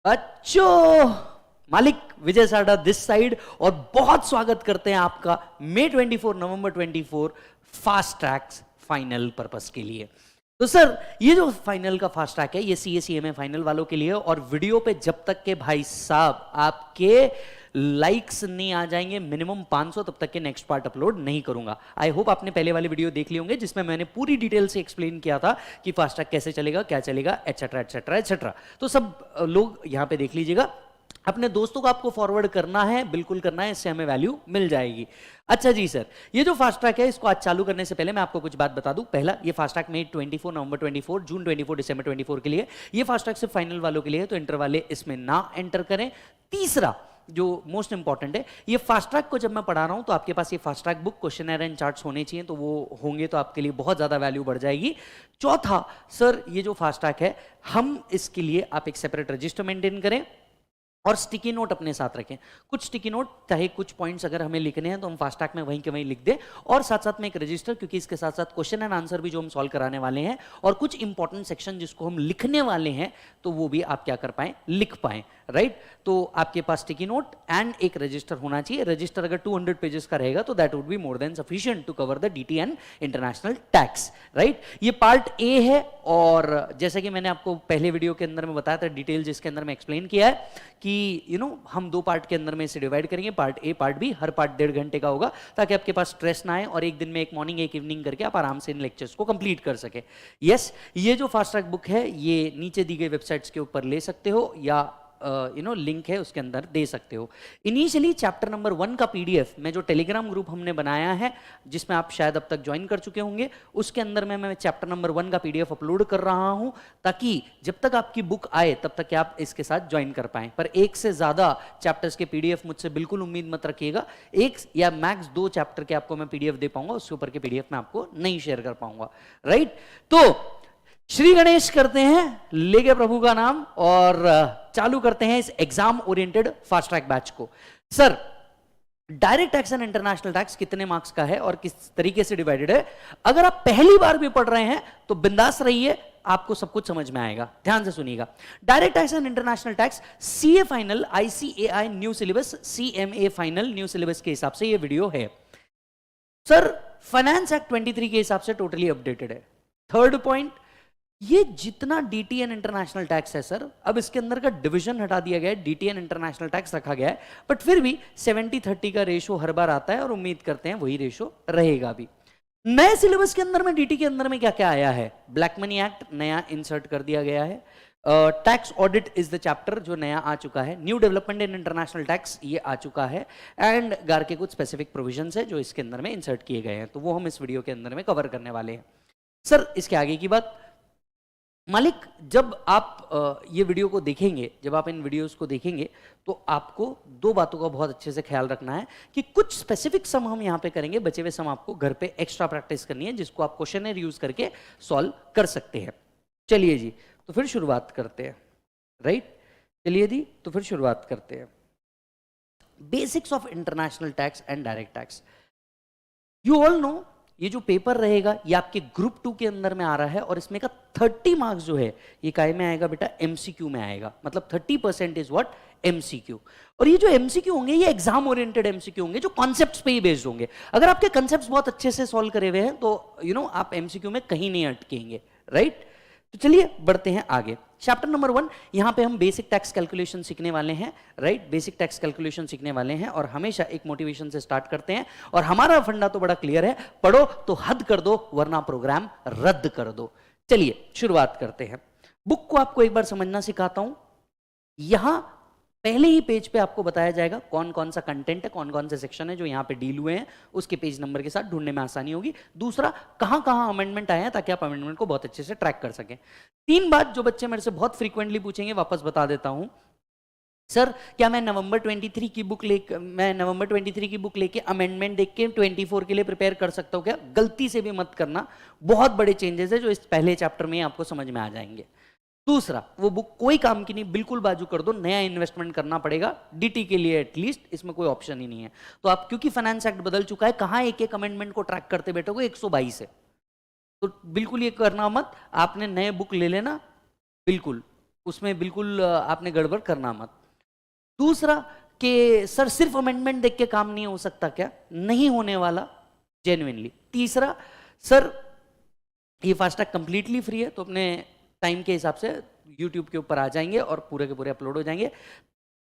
बच्चों, मालिक विजय साडा दिस साइड और बहुत स्वागत करते हैं आपका मई 24 नवंबर 24 फास्ट ट्रैक्स फाइनल पर्पस के लिए। तो सर ये जो फाइनल का फास्ट ट्रैक है ये CA फाइनल वालों के लिए, और वीडियो पे जब तक के भाई साहब आपके लाइक्स नहीं आ जाएंगे मिनिमम 500 तब तक के नेक्स्ट पार्ट अपलोड नहीं करूंगा। आई होप आपने पहले वाले वीडियो देख लिए होंगे जिसमें मैंने पूरी डिटेल से एक्सप्लेन किया था कि फास्ट ट्रैक कैसे चलेगा, क्या चलेगा, एटसेट्रा एटसेट्रा एटसेट्रा। तो सब लोग यहां पे देख लीजिएगा। अपने दोस्तों को आपको फॉरवर्ड करना है, बिल्कुल करना है, इससे हमें वैल्यू मिल जाएगी। अच्छा जी सर, ये जो फास्ट ट्रैक है इसको आज चालू करने से पहले मैं आपको कुछ बात बता दूं। पहला, ये फास्ट ट्रैक में 24 नवंबर 24, जून 24, दिसंबर 24 के लिए। ये फास्ट ट्रैक सिर्फ फाइनल वालों के लिए है, तो इंटर वाले इसमें ना एंटर करें। तीसरा जो मोस्ट इंपॉर्टेंट है, ये फास्ट ट्रैक को जब मैं पढ़ा रहा हूं तो आपके पास ये fast track book, questionnaire and charts होने चाहिए, तो वो होंगे तो आपके लिए बहुत ज्यादा वैल्यू बढ़ जाएगी। चौथा सर, ये जो फास्ट ट्रैक है हम इसके लिए आप एक सेपरेट रजिस्टर मेंटेन करें और स्टिकी नोट अपने साथ रखें। कुछ स्टिकी नोट चाहे कुछ पॉइंट्स अगर हमें लिखने हैं तो हम फास्ट ट्रैक में वहीं के वहीं लिख दें, और साथ साथ में एक रजिस्टर, क्योंकि इसके साथ साथ क्वेश्चन एंड आंसर भी जो हम सॉल्व कराने वाले हैं और कुछ इंपॉर्टेंट सेक्शन जिसको हम लिखने वाले हैं तो वो भी आप क्या कर पाएं, लिख पाएं। राइट, तो आपके पास स्टिकी नोट एंड एक रजिस्टर होना चाहिए। रजिस्टर अगर 200 पेजेस का रहेगा तो that would be more than sufficient to cover the DT and international tax. Right, ये पार्ट ए है, और जैसे कि मैंने आपको पहले वीडियो के अंदर में बताया था डिटेल, जिसके अंदर में एक्सप्लेन किया है कि हम दो पार्ट के अंदर में इसे डिवाइड करेंगे, पार्ट ए पार्ट बी। हर पार्ट 1.5 घंटे का होगा ताकि आपके पास स्ट्रेस ना आए और एक दिन में एक मॉर्निंग एक इवनिंग करके आप आराम से इन लेक्चर्स को कंप्लीट कर सके। यस, ये जो फास्ट ट्रैक बुक है ये नीचे दी गई वेबसाइट्स के ऊपर ले सकते हो या लिंक है उसके अंदर दे सकते हो। इनिशियली चैप्टर नंबर 1 का PDF में जो टेलीग्राम ग्रुप हमने बनाया है जिसमें आप शायद अब तक ज्वाइन कर चुके होंगे, उसके अंदर में मैं चैप्टर नंबर 1 का PDF अपलोड कर रहा हूं ताकि जब तक आपकी बुक आए तब तक आप इसके साथ ज्वाइन कर पाएं। पर एक से ज्यादा चैप्टर्स के PDF मुझसे बिल्कुल उम्मीद मत रखिएगा। एक या मैक्स 2 चैप्टर के आपको मैं PDF दे पाऊंगा, उसके ऊपर के PDF मैं आपको नहीं शेयर कर पाऊंगा। राइट, तो श्री गणेश करते हैं लेके प्रभु का नाम और चालू करते हैं इस exam oriented fast track batch को। Sir, direct tax and international tax कितने मार्क्स का है और किस तरीके से डिवाइडेड है, अगर आप पहली बार भी पढ़ रहे हैं तो बिंदास रहिए, आपको सब कुछ समझ में आएगा। ध्यान से सुनिएगा। Direct tax and international tax CA final ICAI new syllabus, CMA final new syllabus के हिसाब से ये वीडियो है। सर, फाइनेंस एक्ट 23 के हिसाब से टोटली अपडेटेड है। थर्ड पॉइंट, ये जितना DT एंड इंटरनेशनल टैक्स है सर, अब इसके अंदर का डिवीजन हटा दिया गया है, DT एंड इंटरनेशनल टैक्स रखा गया है, बट फिर भी 70-30 का रेशो हर बार आता है और उम्मीद करते हैं वही रेशो रहेगा भी। नए सिलेबस के अंदर में DT के अंदर में क्या क्या आया है, ब्लैक मनी एक्ट नया इंसर्ट कर दिया गया है, tax audit is the chapter जो नया आ चुका है, new development in international tax ये आ चुका है, एंड गार के कुछ स्पेसिफिक प्रोविजंस है जो इसके अंदर में इंसर्ट किए गए हैं, तो वो हम इस वीडियो के अंदर में कवर करने वाले हैं। सर, इसके आगे की बात, मालिक जब आप ये वीडियो को देखेंगे, जब आप इन वीडियोस को देखेंगे तो आपको 2 बातों का बहुत अच्छे से ख्याल रखना है कि कुछ स्पेसिफिक सम हम यहाँ पे करेंगे, बचे हुए सम आपको घर पे एक्स्ट्रा प्रैक्टिस करनी है जिसको आप क्वेश्चनर यूज करके सॉल्व कर सकते हैं। चलिए जी, तो फिर शुरुआत करते हैं। राइट, चलिए जी, तो फिर शुरुआत करते हैं। Basics of international tax and direct tax. You all know, ये जो पेपर रहेगा ये आपके ग्रुप 2 के अंदर में आ रहा है और इसमें का 30 मार्क्स जो है ये काय में आएगा बेटा, MCQ में आएगा। मतलब 30% इज व्हाट, MCQ। और ये जो MCQ होंगे ये एग्जाम ओरिएंटेड MCQ होंगे जो कॉन्सेप्ट्स पे ही बेस्ड होंगे। अगर आपके कॉन्सेप्ट्स बहुत अच्छे से सॉल्व करे हुए हैं तो आप MCQ में कहीं नहीं अटकेंगे। राइट, तो चलिए बढ़ते हैं आगे। चैप्टर नंबर 1, यहां पे हम बेसिक टैक्स कैलकुलेशन सीखने वाले हैं। राइट, बेसिक टैक्स कैलकुलेशन सीखने वाले हैं और हमेशा एक मोटिवेशन से स्टार्ट करते हैं और हमारा फंडा तो बड़ा क्लियर है, पढ़ो तो हद कर दो वरना प्रोग्राम रद्द कर दो। चलिए शुरुआत करते हैं। बुक को आपको एक बार समझना सिखाता हूं। यहां पहले ही पेज पे आपको बताया जाएगा कौन कौन सा कंटेंट है, कौन कौन से सेक्शन है जो यहाँ पे डील हुए हैं, उसके पेज नंबर के साथ ढूंढने में आसानी होगी। दूसरा, कहाँ कहाँ अमेंडमेंट आए हैं ताकि आप अमेंडमेंट को बहुत अच्छे से ट्रैक कर सकें। 3 बात जो बच्चे मेरे से बहुत फ्रीक्वेंटली पूछेंगे, वापस बता देता हूं। सर, क्या मैं नवंबर 23 की बुक लेके अमेंडमेंट देख के 24 के लिए प्रिपेयर कर सकता हूँ क्या? गलती से भी मत करना, बहुत बड़े चेंजेस है जो इस पहले चैप्टर में आपको समझ में आ जाएंगे। दूसरा, वो बुक कोई काम की नहीं, बिल्कुल बाजू कर दो, नया इन्वेस्टमेंट करना पड़ेगा DT के लिए एटलीस्ट, इसमें कोई ऑप्शन ही नहीं है। तो आप, क्योंकि फाइनेंस एक्ट बदल चुका है, कहां एक एक अमेंडमेंट को ट्रैक करते बैठोगे, 122 है, तो बिल्कुल ये करना मत। आपने नए बुक ले लेना, बिल्कुल उसमें बिल्कुल आपने गड़बड़ करना मत। दूसरा कि सर सिर्फ अमेंडमेंट देख के काम नहीं हो सकता क्या? नहीं होने वाला जेन्युइनली। तीसरा, सर ये फास्ट ट्रैक कंप्लीटली फ्री है, तो अपने टाइम के हिसाब से यूट्यूब के ऊपर आ जाएंगे और पूरे के पूरे अपलोड हो जाएंगे।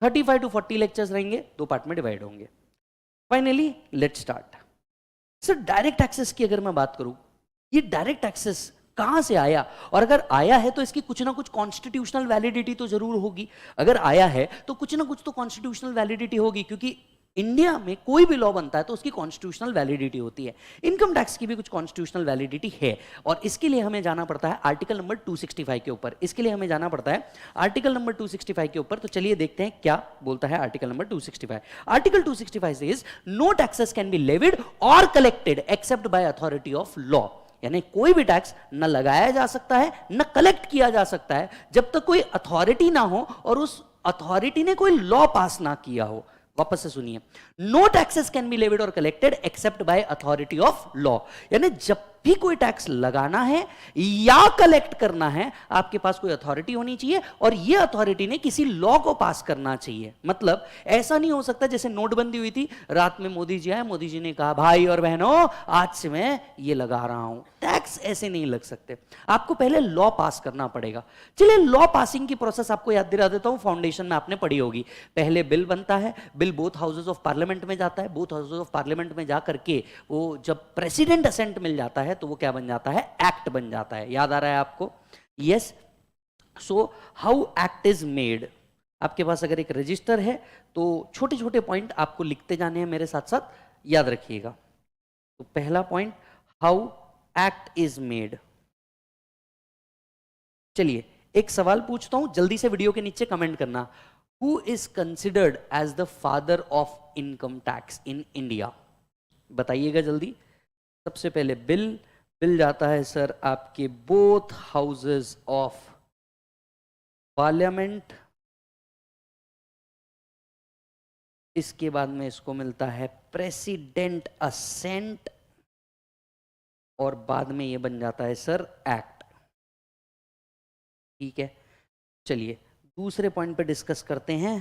35 to 40 लेक्चर्स रहेंगे, 2 पार्ट में डिवाइड होंगे। Finally let's start. Sir direct access की अगर मैं बात करूं, ये डायरेक्ट एक्सेस कहां से आया, और अगर आया है तो इसकी कुछ ना कुछ कॉन्स्टिट्यूशनल वैलिडिटी तो जरूर होगी। अगर आया है तो कुछ ना कुछ तो कॉन्स्टिट्यूशनल वैलिडिटी होगी, क्योंकि इंडिया में कोई भी लॉ बनता है तो उसकी कॉन्स्टिट्यूशनल वैलिडिटी होती है। इनकम टैक्स की भी कुछ कॉन्स्टिट्यूशनल वैलिडिटी है, और इसके लिए हमें जाना पड़ता है आर्टिकल नंबर 265 के ऊपर। इसके लिए हमें जाना पड़ता है आर्टिकल नंबर 265 के ऊपर। तो चलिए देखते हैं क्या बोलता है article number 265। Article 265 says no taxes can be levied और collected except by authority of law. यानी कोई भी टैक्स न लगाया जा सकता है न कलेक्ट किया जा सकता है जब तक कोई अथॉरिटी ना हो और उस अथॉरिटी ने कोई लॉ पास ना किया हो। वापस से सुनिए, no taxes can be levied और collected except by authority of law. यानी जब भी कोई टैक्स लगाना है या कलेक्ट करना है, आपके पास कोई अथॉरिटी होनी चाहिए और यह अथॉरिटी ने किसी लॉ को पास करना चाहिए। मतलब ऐसा नहीं हो सकता जैसे नोटबंदी हुई थी, रात में मोदी जी आए, मोदी जी ने कहा भाई और बहनों आज से मैं ये लगा रहा हूं। टैक्स ऐसे नहीं लग सकते, आपको पहले लॉ पास करना पड़ेगा। चलिए लॉ पासिंग की प्रोसेस आपको याद दिला देता हूं, फाउंडेशन में आपने पढ़ी होगी। पहले बिल बनता है, bill both houses of parliament में जाता है, बोथ हाउसेज ऑफ पार्लियामेंट में जाकर के वो जब प्रेसिडेंट असेंट मिल जाता है तो वो क्या बन जाता है? एक्ट बन जाता है। याद आ रहा है आपको? Yes. So how act is made. आपके पास अगर एक रजिस्टर है तो छोटे छोटे पॉइंट आपको लिखते जाने हैं, मेरे साथ साथ याद रखिएगा। तो पहला point, how act is made. चलिए एक सवाल पूछता हूं, जल्दी से वीडियो के नीचे कमेंट करना। Who is considered as the father of income tax in India? बताइएगा जल्दी। सबसे पहले बिल जाता है सर आपके बोथ हाउसेस ऑफ पार्लियामेंट, इसके बाद में इसको मिलता है प्रेसिडेंट असेंट, और बाद में ये बन जाता है सर एक्ट। ठीक है, चलिए दूसरे पॉइंट पे डिस्कस करते हैं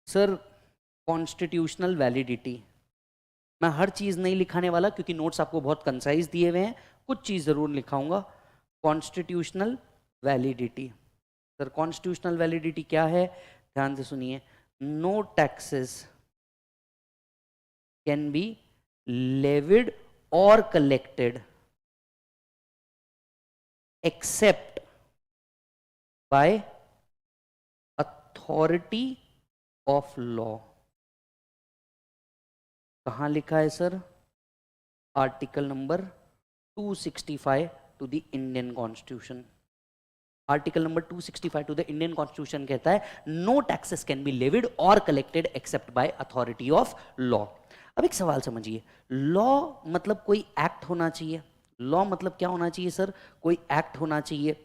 सर, कॉन्स्टिट्यूशनल वैलिडिटी। मैं हर चीज नहीं लिखाने वाला क्योंकि नोट्स आपको बहुत कंसाइज दिए हुए हैं, कुछ चीज जरूर लिखाऊंगा। Constitutional validity. Sir constitutional validity क्या है? ध्यान से सुनिए, no taxes can be levied और collected except by authority of law. कहां लिखा है sir? Article number 265 to the Indian constitution. Article number 265 to the Indian constitution कहता है no taxes can be levied और collected except by authority of law. अब एक सवाल समझिए, लॉ मतलब कोई एक्ट होना चाहिए। लॉ मतलब क्या होना चाहिए सर? कोई एक्ट होना चाहिए।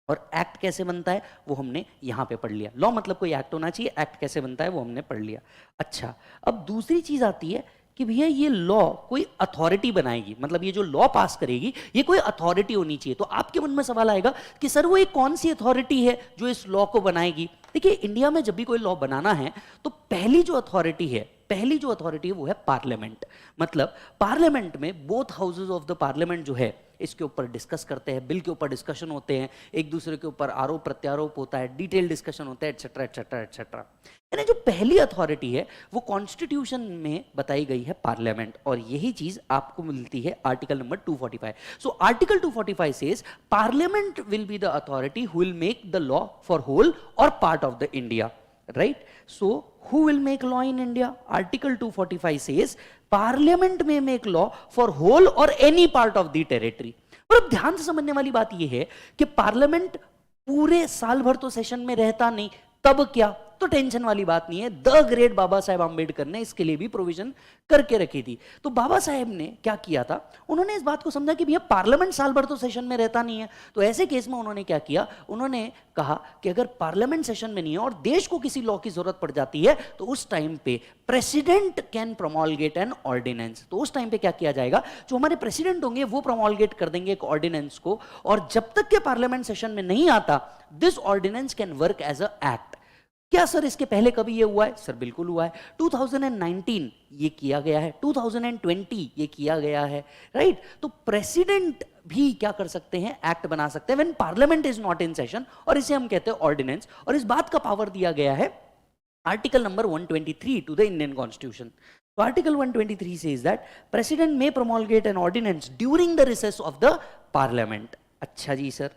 और एक्ट कैसे बनता है वो हमने यहां पे पढ़ लिया। लॉ मतलब कोई एक्ट होना चाहिए, एक्ट कैसे बनता है वो हमने पढ़ लिया। अच्छा, अब दूसरी चीज आती है कि भैया ये लॉ कोई अथॉरिटी बनाएगी, मतलब ये जो लॉ पास करेगी ये कोई अथॉरिटी होनी चाहिए। तो आपके मन में सवाल आएगा कि सर वो एक कौन सी अथॉरिटी है जो इस लॉ को बनाएगी? देखिए इंडिया में जब भी कोई लॉ बनाना है तो पहली जो अथॉरिटी है वो है पार्लियामेंट। मतलब पार्लियामेंट में both houses of the parliament जो है इसके ऊपर डिस्कस करते हैं, बिल के ऊपर डिस्कशन होते हैं, एक दूसरे के ऊपर आरोप प्रत्यारोप होता है, डिटेल डिस्कशन होता है, एटसेट्रा एटसेट्रा एटसेट्रा। यानी जो पहली अथॉरिटी है वो कॉन्स्टिट्यूशन में बताई गई है पार्लियामेंट, और यही चीज आपको मिलती है article number 245। So article 245 says parliament will be the authority who will make the law for whole और part of the India, right? So who will make law in India? Article 245 says Parliament may make law for whole or any part of the territory। और अब ध्यान से समझने वाली बात यह है कि पार्लियामेंट पूरे साल भर तो सेशन में रहता नहीं, तब क्या? तो टेंशन वाली बात नहीं है। द ग्रेट बाबा साहेब आंबेडकर ने इसके लिए भी प्रोविजन करके रखी थी। तो बाबा साहेब ने क्या किया था, उन्होंने इस बात को समझा कि भैया पार्लियामेंट साल भर तो सेशन में रहता नहीं है, तो ऐसे केस में उन्होंने क्या किया, उन्होंने कहा कि अगर पार्लियामेंट सेशन में नहीं है और देश को किसी लॉ की जरूरत पड़ जाती है तो उस टाइम पे president can promulgate an ordinance. तो उस टाइम पे क्या किया जाएगा, जो हमारे प्रेसिडेंट होंगे वो प्रोमोलगेट कर देंगे एक ऑर्डिनेंस को, और जब तक के पार्लियामेंट सेशन में नहीं आता this ordinance can work as a act. क्या सर इसके पहले कभी ये हुआ है? सर बिल्कुल हुआ है। 2019 ये किया गया है, 2020 ये किया गया है, राइट। तो प्रेसिडेंट भी क्या कर सकते हैं, एक्ट बना सकते हैं when parliament is not in session, और इसे हम कहते हैं ऑर्डिनेंस। और इस बात का पावर दिया गया है article number 123 to the Indian constitution. So Article 123 says that President may promulgate an ordinance during the recess of the Parliament। अच्छा जी सर,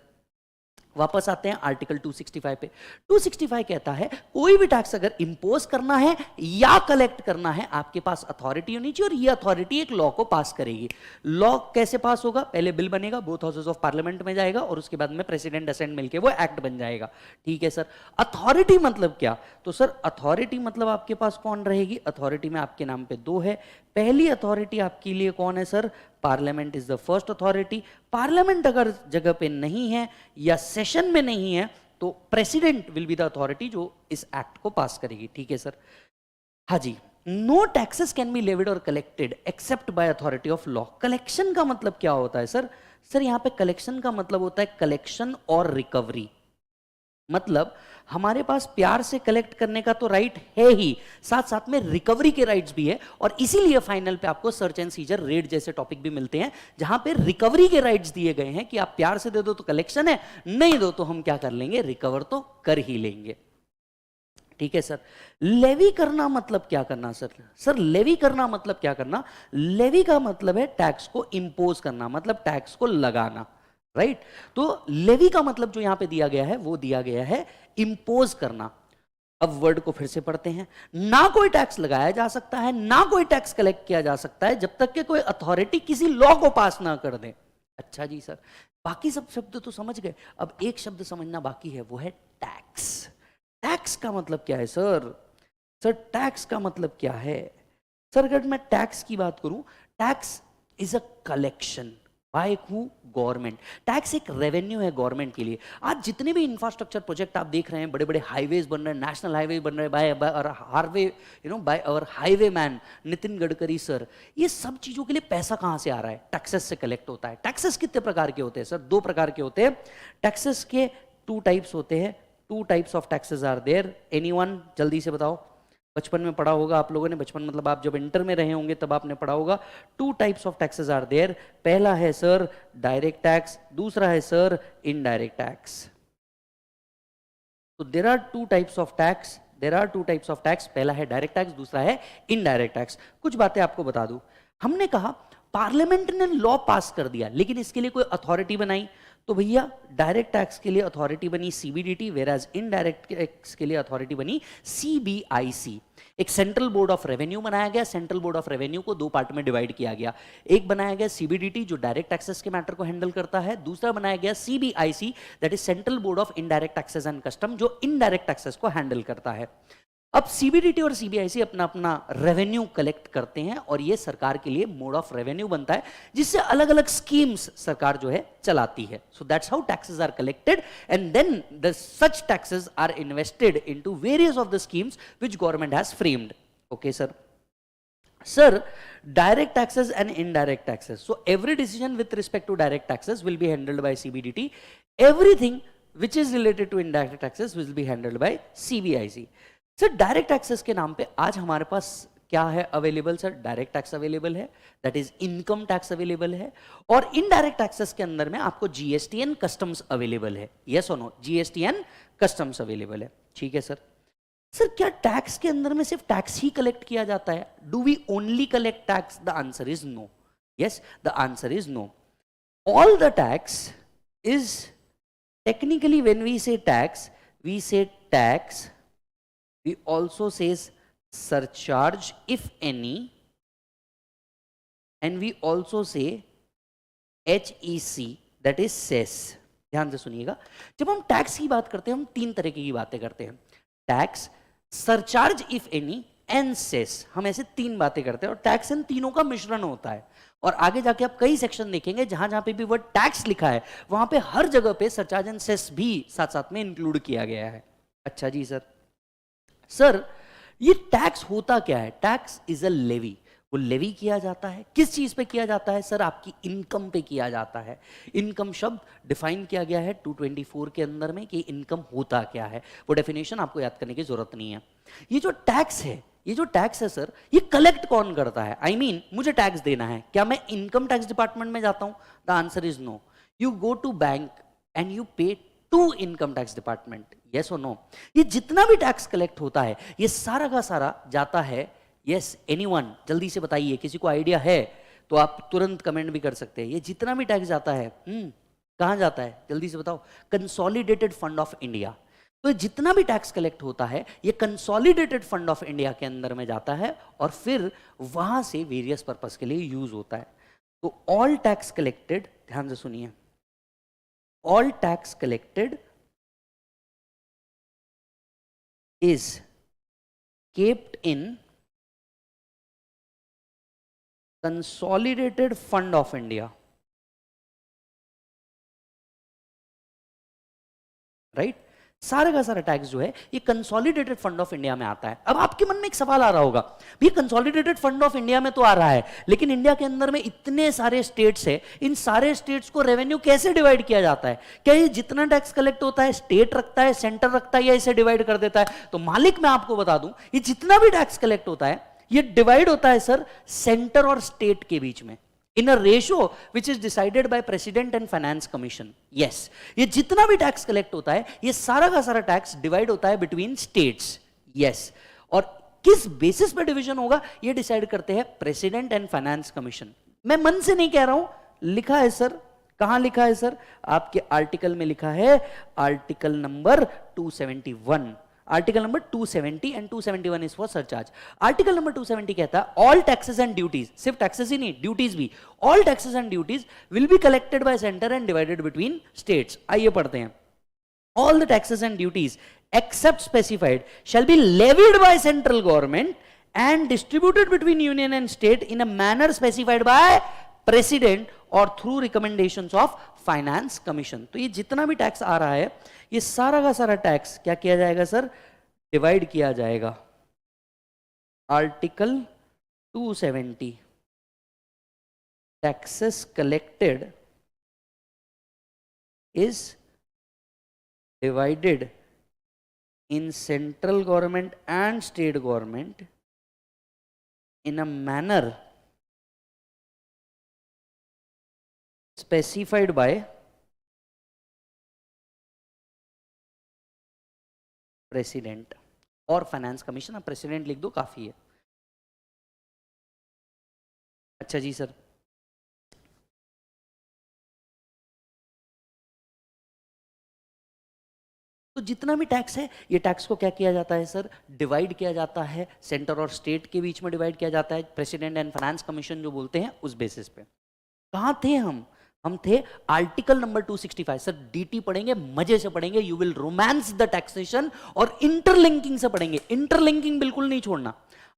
वापस आते हैं आर्टिकल 265 पे। 265 कहता है कोई भी टैक्स अगर इंपोज करना है या कलेक्ट करना है, आपके पास अथॉरिटी होनी चाहिए, और ये अथॉरिटी एक लॉ को पास करेगी। लॉ कैसे पास होगा, पहले बिल बनेगा, बोथ हाउसेस ऑफ पार्लियामेंट में जाएगा, और उसके बाद में प्रेसिडेंट असेंट मिलके वो एक्ट बन जाएगा। ठीक है सर। अथॉरिटी मतलब क्या, तो सर अथॉरिटी मतलब आपके पास कौन रहेगी, अथॉरिटी में आपके नाम पे दो है। पहली अथॉरिटी आपके लिए कौन है sir, parliament is the first authority. Parliament अगर जगह पे नहीं है या सेशन में नहीं है तो president will be the authority जो इस एक्ट को पास करेगी। ठीक है सर। हाँ जी। No taxes can be levied और collected except by authority of law. Collection का मतलब क्या होता है सर, सर यहां पे कलेक्शन का मतलब होता है कलेक्शन और रिकवरी। मतलब हमारे पास प्यार से कलेक्ट करने का तो राइट है ही, साथ साथ में रिकवरी के राइट्स भी है, और इसीलिए फाइनल पे आपको सर्च एंड सीजर, रेड जैसे टॉपिक भी मिलते हैं जहां पे रिकवरी के राइट्स दिए गए हैं कि आप प्यार से दे दो तो कलेक्शन है, नहीं दो तो हम क्या कर लेंगे, रिकवर तो कर ही लेंगे। ठीक है सर। लेवी करना मतलब क्या करना सर, सर लेवी करना मतलब क्या करना, लेवी का मतलब है टैक्स को इंपोज करना, मतलब टैक्स को लगाना, राइट। तो लेवी का मतलब जो यहां पे दिया गया है वो दिया गया है इंपोज करना। अब वर्ड को फिर से पढ़ते हैं। ना कोई टैक्स लगाया जा सकता है, ना कोई टैक्स कलेक्ट किया जा सकता है जब तक कि कोई अथॉरिटी किसी लॉ को पास ना कर दे। अच्छा जी सर, बाकी सब शब्द तो समझ गए, अब एक शब्द समझना बाकी है, वो है टैक्स। टैक्स का मतलब क्या है सर, सर टैक्स का मतलब क्या है सर, अगर मैं टैक्स की बात करूं, tax is a collection by who, government. Tax एक रेवेन्यू है गवर्नमेंट के लिए। आज जितने भी इंफ्रास्ट्रक्चर प्रोजेक्ट आप देख रहे हैं, बड़े बड़े हाईवेज बन रहे हैं, नेशनल हाईवे बन रहे हैं by our highway man Nitin Gadkari sir, ये सब चीजों के लिए पैसा कहां से आ रहा है, टैक्सेस से कलेक्ट होता है। टैक्सेस कितने प्रकार के होते हैं सर, दो प्रकार के होते हैं। टैक्सेस के टू टाइप्स होते हैं, two types of taxes are there. Anyone जल्दी से बताओ, बचपन में पढ़ा होगा आप लोगों ने, बचपन मतलब आप जब इंटर में रहे होंगे तब आपने पढ़ा होगा। Two types of taxes are there. पहला है सर डायरेक्ट टैक्स, दूसरा है सर इनडायरेक्ट टैक्स। तो there are two types of tax, there are two types of tax. पहला है डायरेक्ट टैक्स, दूसरा है इनडायरेक्ट टैक्स। कुछ बातें आपको बता दूं, हमने कहा पार्लियामेंट ने लॉ पास कर दिया लेकिन इसके लिए कोई अथॉरिटी बनाई, तो भैया डायरेक्ट टैक्स के लिए अथॉरिटी बनी सीबीडीटी, वेराज इनडायरेक्ट टैक्स के लिए अथॉरिटी बनी सीबीआईसी। एक सेंट्रल बोर्ड ऑफ रेवेन्यू बनाया गया, सेंट्रल बोर्ड ऑफ रेवेन्यू को दो पार्ट में डिवाइड किया गया। एक बनाया गया सीबीडीटी जो डायरेक्ट टैक्सेस के मैटर को हैंडल करता है, दूसरा बनाया गया CBIC that is central board of indirect taxes and custom जो इनडायरेक्ट टैक्सेस को हैंडल करता है। अब सीबीडीटी और सीबीआईसी अपना अपना रेवेन्यू कलेक्ट करते हैं और ये सरकार के लिए मोड ऑफ रेवेन्यू बनता है जिससे अलग अलग स्कीम्स सरकार जो है चलाती है। So that's how taxes are collected and then the such taxes are invested into various of the schemes which government has framed. Okay sir. Sir, direct taxes and indirect taxes. So every decision with respect to direct taxes will be handled by CBDT. Everything which is related to indirect taxes will be handled by CBIC. Sir direct taxes के नाम पे आज हमारे पास क्या है available sir, direct tax available है, that is income tax available है, और इनडायरेक्ट टैक्सेस के अंदर में आपको जीएसटी एंड कस्टम्स अवेलेबल है। यस और no, GST and customs available है। ठीक है सर। सर क्या टैक्स के अंदर में सिर्फ टैक्स ही कलेक्ट किया जाता है? Do we only collect tax? The answer is no. Yes, the answer is no. All the tax is technically when we say tax we also says surcharge if any, and we also say HEC that is cess। ध्यान से सुनिएगा, जब हम tax की बात करते हैं हम तीन तरीके की बातें करते हैं, tax surcharge if any and cess, हम ऐसे तीन बातें करते हैं और टैक्स इन तीनों का मिश्रण होता है। और आगे जाके आप कई सेक्शन देखेंगे जहां जहां पे भी वर्ड टैक्स लिखा है वहां पे हर जगह पे सरचार्ज एंड सेस भी साथ साथ में इंक्लूड किया गया है। अच्छा जी सर, सर ये टैक्स होता क्या है? Tax is a levy. वो लेवी किया जाता है किस चीज पे किया जाता है सर? आपकी इनकम पे किया जाता है। इनकम शब्द डिफाइन किया गया है 224 के अंदर में कि इनकम होता क्या है। वो डेफिनेशन आपको याद करने की जरूरत नहीं है। ये जो टैक्स है, ये जो टैक्स है सर, ये कलेक्ट कौन करता है? आई मीन मुझे टैक्स देना है, क्या मैं इनकम टैक्स डिपार्टमेंट में जाता हूं? The answer is no. You go to bank and you pay to income tax department. Yes और नो? ये जितना भी टैक्स कलेक्ट होता है ये सारा का सारा जाता है। यस, एनीवन जल्दी से बताइए, किसी को आइडिया है तो आप तुरंत कमेंट भी कर सकते हैं। ये जितना भी टैक्स जाता है कहां जाता है? जल्दी से बताओ। Consolidated fund of India. तो जितना भी टैक्स कलेक्ट होता है ये कंसोलिडेटेड फंड ऑफ इंडिया के अंदर में जाता है और फिर वहां से वेरियस पर्पस के लिए यूज होता है। तो ऑल टैक्स कलेक्टेड, ध्यान से सुनिए, all tax collected is kept in consolidated fund of India, right? सारे का सारा टैक्स जो है ये कंसोलिडेटेड फंड ऑफ इंडिया में आता है। अब आपके मन में एक सवाल आ रहा होगा, भाई कंसोलिडेटेड फंड ऑफ इंडिया में तो आ रहा है, लेकिन इंडिया के अंदर में इतने सारे स्टेट्स है, इन सारे स्टेट्स को रेवेन्यू कैसे डिवाइड किया जाता है? क्या ये जितना टैक्स कलेक्ट होता है स्टेट रखता है, सेंटर रखता है, या इसे डिवाइड कर देता है? तो मालिक मैं आपको बता दूं, ये जितना भी टैक्स कलेक्ट होता है ये डिवाइड होता है सर सेंटर और स्टेट के बीच में, in a ratio which is decided by president and finance commission. Yes, ये जितना भी टैक्स कलेक्ट होता है ये सारा का सारा टैक्स डिवाइड होता है बिटवीन स्टेट्स। यस, और किस बेसिस पे डिवीजन होगा ये डिसाइड करते हैं प्रेसिडेंट एंड फाइनेंस कमीशन। मैं मन से नहीं कह रहा हूं, लिखा है सर। कहां लिखा है सर? आपके आर्टिकल में लिखा है, article number 271। Article number 270 and 271 is for surcharge. Article number 270 कहता है ऑल टैक्सेस एंड ड्यूटीज, सिर्फ टैक्सेस ही नहीं ड्यूटीज भी, all taxes and duties will be collected by centre and divided between states. आइए पढ़ते हैं। All the taxes and duties except specified shall be levied by central government and distributed between union and state in a manner specified by president और through recommendations of finance commission. तो ये जितना भी tax आ रहा है ये सारा का सारा टैक्स क्या किया जाएगा सर? डिवाइड किया जाएगा। Article 270 taxes collected is divided in central government and state government in a manner specified by president और फाइनेंस कमीशन। आप प्रेसिडेंट लिख दो, काफी है। अच्छा जी सर, तो जितना भी टैक्स है ये टैक्स को क्या किया जाता है सर? डिवाइड किया जाता है, सेंटर और स्टेट के बीच में डिवाइड किया जाता है, प्रेसिडेंट एंड फाइनेंस कमीशन जो बोलते हैं उस बेसिस पे। कहां थे हम थे आर्टिकल नंबर 265। सर डीटी पढ़ेंगे, मजे से पढ़ेंगे, you will romance the taxation, और इंटरलिंकिंग से पढ़ेंगे, इंटरलिंकिंग बिल्कुल नहीं छोड़ना।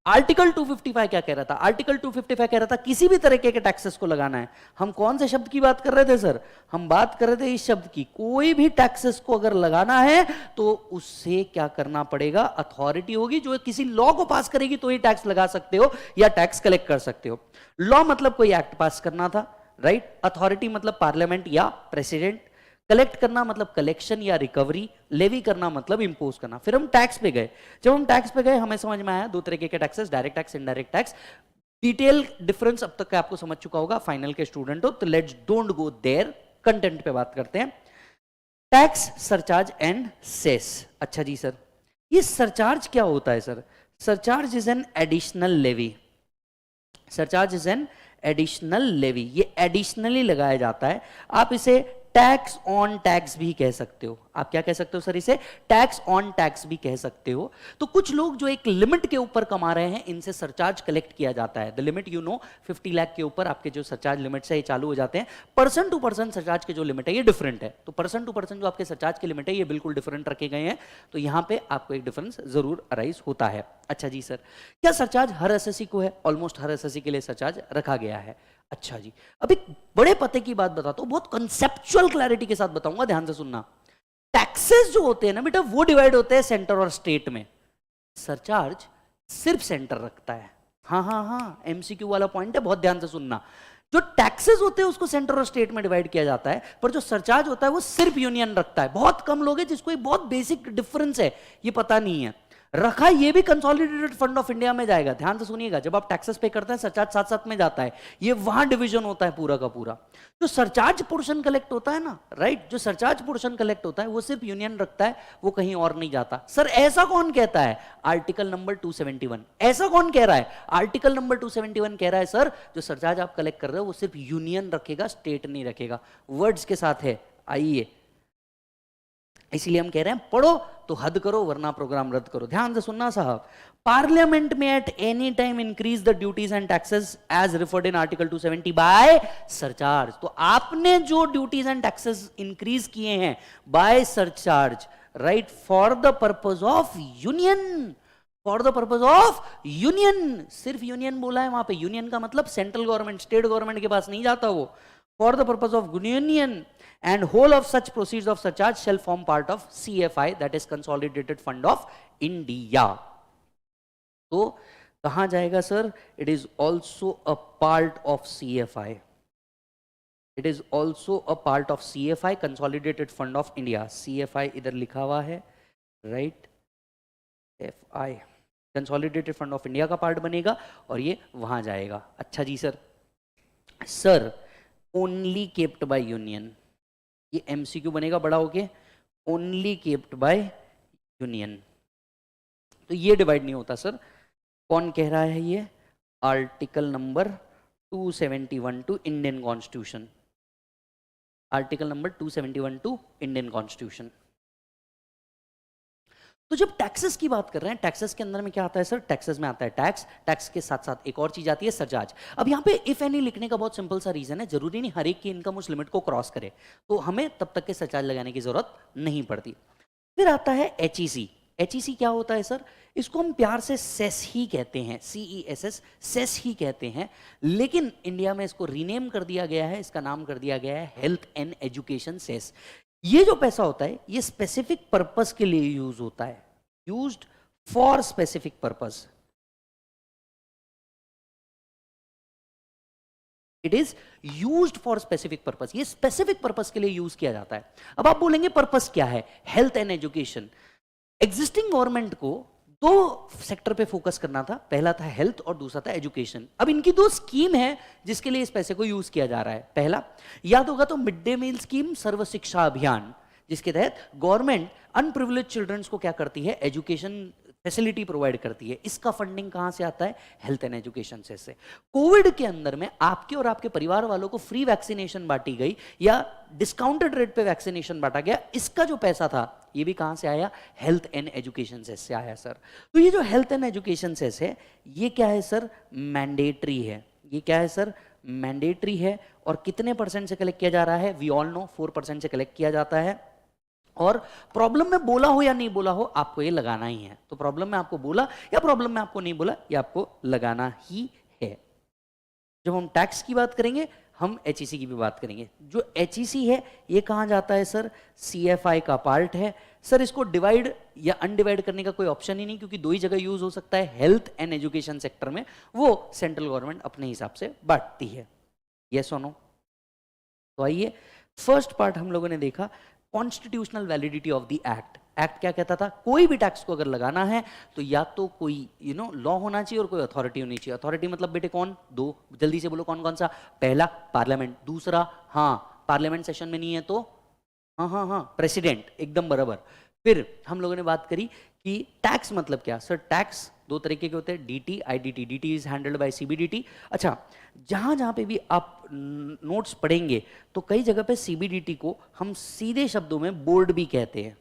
आर्टिकल 255 क्या कह रहा था? आर्टिकल 255 कह रहा था किसी भी तरीके के टैक्सेस को लगाना है। हम कौन से शब्द की बात कर रहे थे सर? हम बात कर रहे थे इस शब्द की, कोई भी टैक्सेस को अगर लगाना है तो उससे क्या करना पड़ेगा? अथॉरिटी होगी जो किसी लॉ को पास करेगी तो ही टैक्स लगा सकते हो या टैक्स कलेक्ट कर सकते हो। लॉ मतलब कोई एक्ट पास करना था, राइट? अथॉरिटी मतलब पार्लियामेंट या प्रेसिडेंट, कलेक्ट करना मतलब कलेक्शन या रिकवरी, लेवी करना मतलब इंपोज करना। फिर हम टैक्स पे गए। जब हम टैक्स पे गए हमें समझ में आया दो तरीके के taxes, direct tax, indirect tax. Detail difference अब तक का आपको समझ चुका होगा, फाइनल के स्टूडेंट हो तो let's don't go there, content पे बात करते हैं। Tax, surcharge and cess. अच्छा जी सर, ये सरचार्ज क्या होता है sir? Surcharge is an additional levy. Surcharge is an additional levy, ये एडिशनली लगाया जाता है। आप इसे टैक्स ऑन टैक्स भी कह सकते हो। आप क्या कह सकते हो सर? इसे टैक्स ऑन टैक्स भी कह सकते हो। तो कुछ लोग जो एक लिमिट के ऊपर कमा रहे हैं, इनसे सरचार्ज कलेक्ट किया जाता है। द लिमिट 50 लाख के ऊपर आपके जो सरचार्ज लिमिट है ये चालू हो जाते हैं। पर्सन टू पर्सन सरचार्ज के जो लिमिट है ये डिफरेंट है। तो पर्सन टू पर्सन जो आपके सरचार्ज की लिमिट है ये बिल्कुल डिफरेंट रखे गए हैं। तो यहां पे आपको एक डिफरेंस जरूर अराइज होता है। अच्छा जी सर, क्या सरचार्ज हर एसएससी को है? ऑलमोस्ट हर एसएससी के लिए सरचार्ज रखा गया है। अच्छा जी, अब एक बड़े पते की बात बताता हूं, बहुत कंसेप्चुअल क्लैरिटी के साथ बताऊंगा, ध्यान से सुनना। टैक्सेस जो होते हैं ना बेटा, वो डिवाइड होते हैं सेंटर और स्टेट में। सरचार्ज सिर्फ सेंटर रखता है। हाँ हाँ हाँ, एमसीक्यू वाला पॉइंट है, बहुत ध्यान से सुनना। जो टैक्सेस होते हैं उसको सेंटर और स्टेट में डिवाइड किया जाता है, पर जो सरचार्ज होता है वो सिर्फ यूनियन रखता है। बहुत कम लोग हैं जिसको ये बहुत बेसिक डिफरेंस है ये पता नहीं है। रखा ये भी कंसोलिडेटेड फंड ऑफ इंडिया में जाएगा। ध्यान से सुनिएगा, जब आप टैक्सेस पे करते हैं सरचार्ज साथ साथ में जाता है, ये वहां डिवीजन होता है पूरा का पूरा। जो सरचार्ज पोर्शन कलेक्ट होता है ना, राइट, जो सरचार्ज पोर्शन कलेक्ट होता है वो सिर्फ यूनियन रखता है, वो कहीं और नहीं जाता। सर ऐसा कौन कहता है? Article number 271। ऐसा कौन कह रहा है? आर्टिकल नंबर 271 कह रहा है सर जो सरचार्ज आप कलेक्ट कर रहे हो वो सिर्फ यूनियन रखेगा, स्टेट नहीं रखेगा। वर्ड्स के साथ है, आइए, इसीलिए हम कह रहे हैं पढ़ो तो हद करो वरना प्रोग्राम रद्द करो। ध्यान से सुनना साहब, पार्लियामेंट में at any time increase the duties and taxes as referred in article 270 by surcharge. तो आपने जो ड्यूटीज एंड टैक्सेस इंक्रीज किए हैं by surcharge, right, for the purpose of union, for the purpose of union, सिर्फ union बोला है वहां पे। यूनियन का मतलब सेंट्रल गवर्नमेंट, स्टेट गवर्नमेंट के पास नहीं जाता वो। For the purpose of union and whole of such proceeds of surcharge shall form part of CFI, that is Consolidated Fund of India. तो कहां जाएगा sir? It is also a part of CFI. It is also a part of CFI, Consolidated Fund of India. CFI इधर लिखा हुआ है, right? FI Consolidated Fund of India का part बनेगा और ये वहां जाएगा। अच्छा जी sir, sir only kept by union, ये एमसीक्यू बनेगा बड़ा होके, ओनली केप्ट बाय यूनियन। तो ये डिवाइड नहीं होता सर। कौन कह रहा है ये? Article number 271 to Indian constitution, article number 271 to Indian constitution. तो जब टैक्सेस की बात कर रहे हैं, टैक्सेस के अंदर में क्या आता है सर? टैक्सेस में आता है टैक्स, टैक्स के साथ साथ एक और चीज आती है सरचार्ज। अब यहाँ पे इफ एनी लिखने का बहुत सिंपल सा रीजन है, जरूरी नहीं हर एक की इनकम उस लिमिट को क्रॉस करे, तो हमें तब तक के सरचार्ज लगाने की जरूरत नहीं पड़ती। फिर आता है HEC। HEC क्या होता है सर? इसको हम प्यार से सेस ही कहते हैं, CESS, सेस ही कहते हैं, लेकिन इंडिया में इसको रीनेम कर दिया गया है, इसका नाम कर दिया गया है हेल्थ एंड एजुकेशन सेस। ये जो पैसा होता है ये स्पेसिफिक पर्पस के लिए यूज होता है, used for specific purpose. It is used for specific purpose, ये स्पेसिफिक पर्पस के लिए यूज किया जाता है। अब आप बोलेंगे पर्पस क्या है? Health and education. Existing government को दो सेक्टर पे फोकस करना था, पहला था हेल्थ और दूसरा था एजुकेशन। अब इनकी दो स्कीम है जिसके लिए इस पैसे को यूज किया जा रहा है। पहला याद होगा तो मिड डे मील स्कीम, सर्व शिक्षा अभियान, जिसके तहत गवर्नमेंट अनप्रिविलेज चिल्ड्रंस को क्या करती है? एजुकेशन फैसिलिटी प्रोवाइड करती है। इसका फंडिंग कहां से आता है? हेल्थ एंड एजुकेशन से। कोविड के अंदर में आपके और आपके परिवार वालों को फ्री वैक्सीनेशन बांटी गई या डिस्काउंटेड रेट पे वैक्सीनेशन बांटा गया, इसका जो पैसा था ये भी कहां से आया? हेल्थ एंड एजुकेशन सेस से आया सर। तो ये जो हेल्थ एंड एजुकेशन सेस है ये क्या है सर? मैंडेटरी है। ये क्या है सर? मैंडेटरी है। और कितने परसेंट से कलेक्ट किया जा रहा है? वी ऑल नो 4% से कलेक्ट किया जाता है। और प्रॉब्लम में बोला हो या नहीं बोला हो आपको ये लगाना ही है। तो प्रॉब्लम में आपको बोला या प्रॉब्लम में आपको नहीं बोला, ये आपको लगाना ही है। जब हम टैक्स की बात करेंगे हम HEC की भी बात करेंगे। जो HEC है ये कहां जाता है सर? CFI का पार्ट है सर। इसको डिवाइड या अनडिवाइड करने का कोई ऑप्शन ही नहीं, क्योंकि दो ही जगह यूज हो सकता है, हेल्थ एंड एजुकेशन सेक्टर में। वो सेंट्रल गवर्नमेंट अपने हिसाब से बांटती है। यस और नो? तो आइए, फर्स्ट पार्ट हम लोगों ने देखा constitutional validity of the act. Act क्या कहता था? कोई भी टैक्स को अगर लगाना है तो या तो कोई लॉ होना चाहिए और कोई अथॉरिटी होनी चाहिए। अथॉरिटी मतलब बेटे कौन? दो, जल्दी से बोलो कौन कौन सा? पहला पार्लियामेंट, दूसरा हाँ पार्लियामेंट सेशन में नहीं है तो हाँ प्रेसिडेंट, एकदम बराबर। फिर हम लोगों ने बात करी कि टैक्स मतलब क्या। सर टैक्स दो तरीके के होते हैं, DT, IDT. DT is handled by CBDT. अच्छा, जहां जहां पे भी आप नोट्स पढ़ेंगे तो कई जगह पे सीबीडीटी को हम सीधे शब्दों में बोर्ड भी कहते हैं।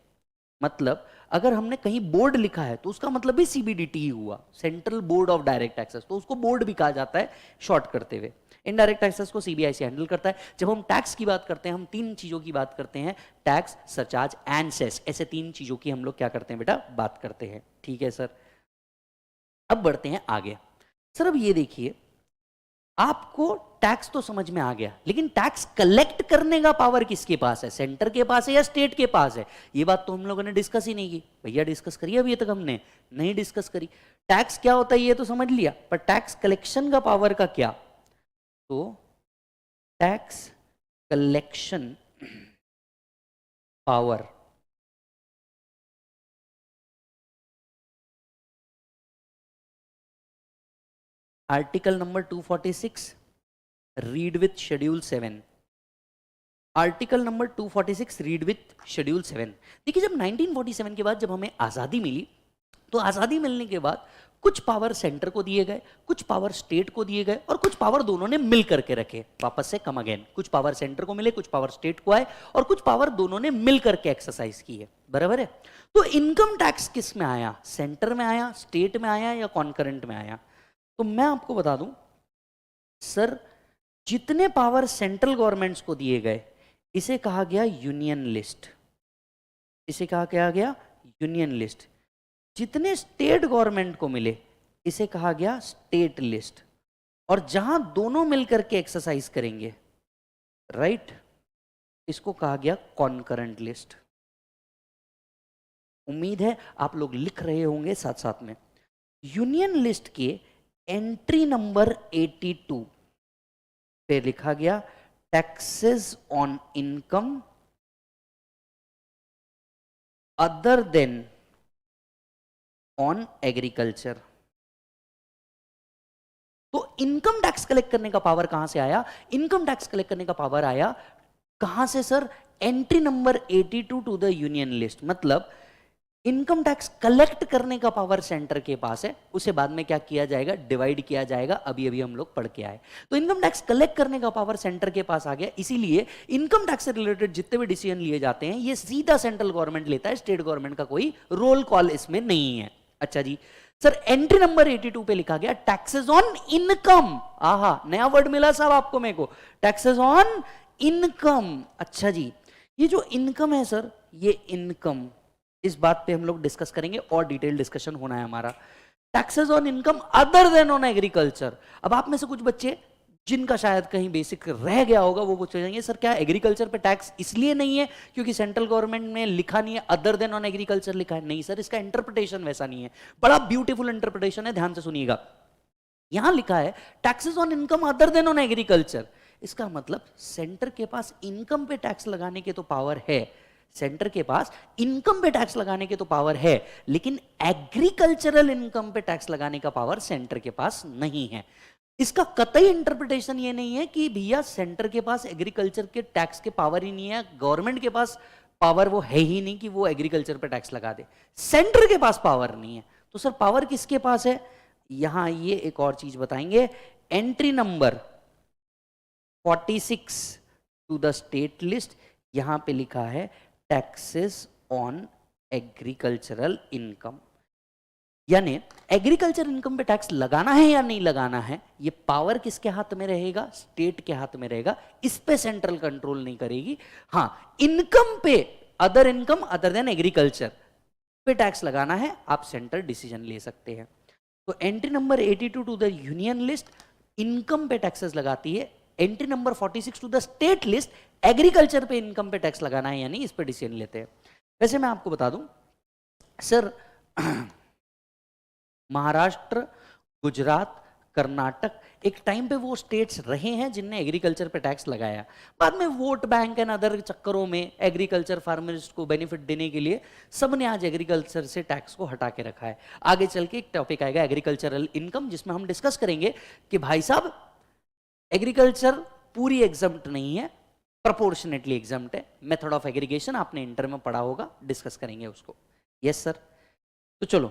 मतलब अगर हमने कहीं बोर्ड लिखा है तो उसका मतलब भी सीबीडीटी ही हुआ, central board of direct taxes, तो उसको बोर्ड भी कहा जाता है शॉर्ट करते हुए। इनडायरेक्ट टैक्सेस को सीबीआईसी हैंडल करता है। जब हम टैक्स की बात करते हैं, हम तीन चीजों की बात करते हैं, टैक्स, सरचार्ज एंड सेस। ऐसे तीन चीजों की हम लोग क्या करते हैं बेटा, बात करते हैं। ठीक है सर, अब बढ़ते हैं आगे। सर अब ये देखिए, आपको टैक्स तो समझ में आ गया, लेकिन टैक्स कलेक्ट करने का पावर किसके पास है, सेंटर के पास है या स्टेट के पास है? ये बात तो हम लोगों ने डिस्कस ही नहीं की। भैया डिस्कस करिए, अभी तक हमने नहीं डिस्कस करी। टैक्स क्या होता है ये तो समझ लिया, पर टैक्स कलेक्शन का पावर का क्या? तो tax collection power article number 246 read with schedule 7। Article number 246 read with schedule 7। देखिए, जब 1947 के बाद जब हमें आजादी मिली, तो आजादी मिलने के बाद कुछ पावर सेंटर को दिए गए, कुछ पावर स्टेट को दिए गए, और कुछ पावर दोनों ने मिल करके रखे। वापस से कम अगेन, कुछ पावर सेंटर को मिले, कुछ पावर स्टेट को आए, और कुछ पावर दोनों ने मिल करके एक्सरसाइज की है। बराबर है? तो इनकम टैक्स किस में आया, सेंटर में आया, स्टेट में आया, या कॉन्करेंट में आया? तो मैं आपको बता दूं सर, जितने पावर सेंट्रल गवर्नमेंट्स को दिए गए इसे कहा गया यूनियन लिस्ट। इसे कहा क्या गया, यूनियन लिस्ट। जितने स्टेट गवर्नमेंट को मिले इसे कहा गया स्टेट लिस्ट। और जहां दोनों मिलकर के एक्सरसाइज करेंगे, राइट, इसको कहा गया कॉन्करेंट लिस्ट। उम्मीद है आप लोग लिख रहे होंगे साथ साथ में। यूनियन लिस्ट के एंट्री नंबर 82 पे लिखा गया taxes on income other then on agriculture. तो इनकम टैक्स कलेक्ट करने का पावर कहां से आया? इनकम टैक्स कलेक्ट करने का पावर आया कहां से sir? Entry number 82 to the union list. मतलब इनकम टैक्स कलेक्ट करने का पावर सेंटर के पास है, उसे बाद में क्या किया जाएगा, डिवाइड किया जाएगा। अभी अभी हम लोग पढ़ के आए। तो इनकम टैक्स कलेक्ट करने का पावर सेंटर के पास आ गया, इसीलिए इनकम टैक्स से रिलेटेड जितने भी डिसीजन लिए जाते हैं ये सीधा सेंट्रल गवर्नमेंट लेता है, स्टेट गवर्नमेंट का कोई रोल कॉल इसमें नहीं है। अच्छा जी सर, एंट्री नंबर 82 पे लिखा गया टैक्सेस ऑन इनकम। आहा, नया वर्ड मिला साहब आपको, मेरे को, टैक्सेस ऑन इनकम। अच्छा जी, ये जो इनकम है सर, ये इनकम, इस बात पे हम लोग डिस्कस करेंगे और डिटेल डिस्कशन होना है हमारा। Taxes on income other then on agriculture. अब आप में से कुछ बच्चे जिनका शायद कहीं बेसिक रह गया होगा वो पूछ जाएंगे, सर क्या एग्रीकल्चर पे टैक्स इसलिए नहीं है क्योंकि सेंट्रल गवर्नमेंट में लिखा नहीं है, अदर देन ऑन एग्रीकल्चर लिखा है? नहीं सर, इसका इंटरप्रिटेशन वैसा नहीं है। बड़ा ब्यूटीफुल इंटरप्रिटेशन है, ध्यान से सुनिएगा। यहां लिखा है taxes on income other then on agriculture. इसका मतलब सेंटर के पास इनकम पे टैक्स लगाने के तो पावर है, सेंटर के पास इनकम पे टैक्स लगाने के तो पावर है, लेकिन एग्रीकल्चरल इनकम पे टैक्स लगाने का पावर सेंटर के पास नहीं है। इसका कतई इंटरप्रिटेशन ये नहीं है कि भैया सेंटर के पास एग्रीकल्चर के टैक्स के पावर ही नहीं है, गवर्नमेंट के पास पावर वो है ही नहीं कि वो एग्रीकल्चर पे टैक्स लगा दे। सेंटर के पास पावर नहीं है, तो सर पावर किसके पास है? यहां ये एक और चीज बताएंगे। Entry number 46 to the state list, यहां पे लिखा है टैक्सेस ऑन एग्रीकल्चरल इनकम। यानी एग्रीकल्चर इनकम पे टैक्स लगाना है या नहीं लगाना है, ये पावर किसके हाथ में रहेगा? स्टेट के हाथ में रहेगा। इस पे सेंट्रल कंट्रोल नहीं करेगी। हां, इनकम पे, other income other than agriculture पे टैक्स लगाना है, आप सेंट्रल डिसीजन ले सकते हैं। तो entry number 82 to the union list income पे टैक्सेस लगाती है। Entry number 46 to the state list agriculture पे इनकम पे टैक्स लगाना है या नहीं, इस पे डिसीजन लेते हैं। वैसे मैं आपको बता दूं सर, महाराष्ट्र, गुजरात, कर्नाटक एक टाइम पे वो स्टेट्स रहे हैं जिनने एग्रीकल्चर पे टैक्स लगाया। बाद में वोट बैंक एंड अदर चक्करों में एग्रीकल्चर फार्मर्स को बेनिफिट देने के लिए सबने आज एग्रीकल्चर से टैक्स को हटा के रखा है। आगे चल के एक टॉपिक आएगा एग्रीकल्चरल इनकम, जिसमें हम डिस्कस करेंगे कि भाई साहब एग्रीकल्चर पूरी एग्जम्प्ट नहीं है, प्रोपोर्शनेटली एग्जाम्प्ट है। मेथड ऑफ एग्रीगेशन आपने इंटर में पढ़ा होगा, डिस्कस करेंगे उसको। Yes sir. तो चलो,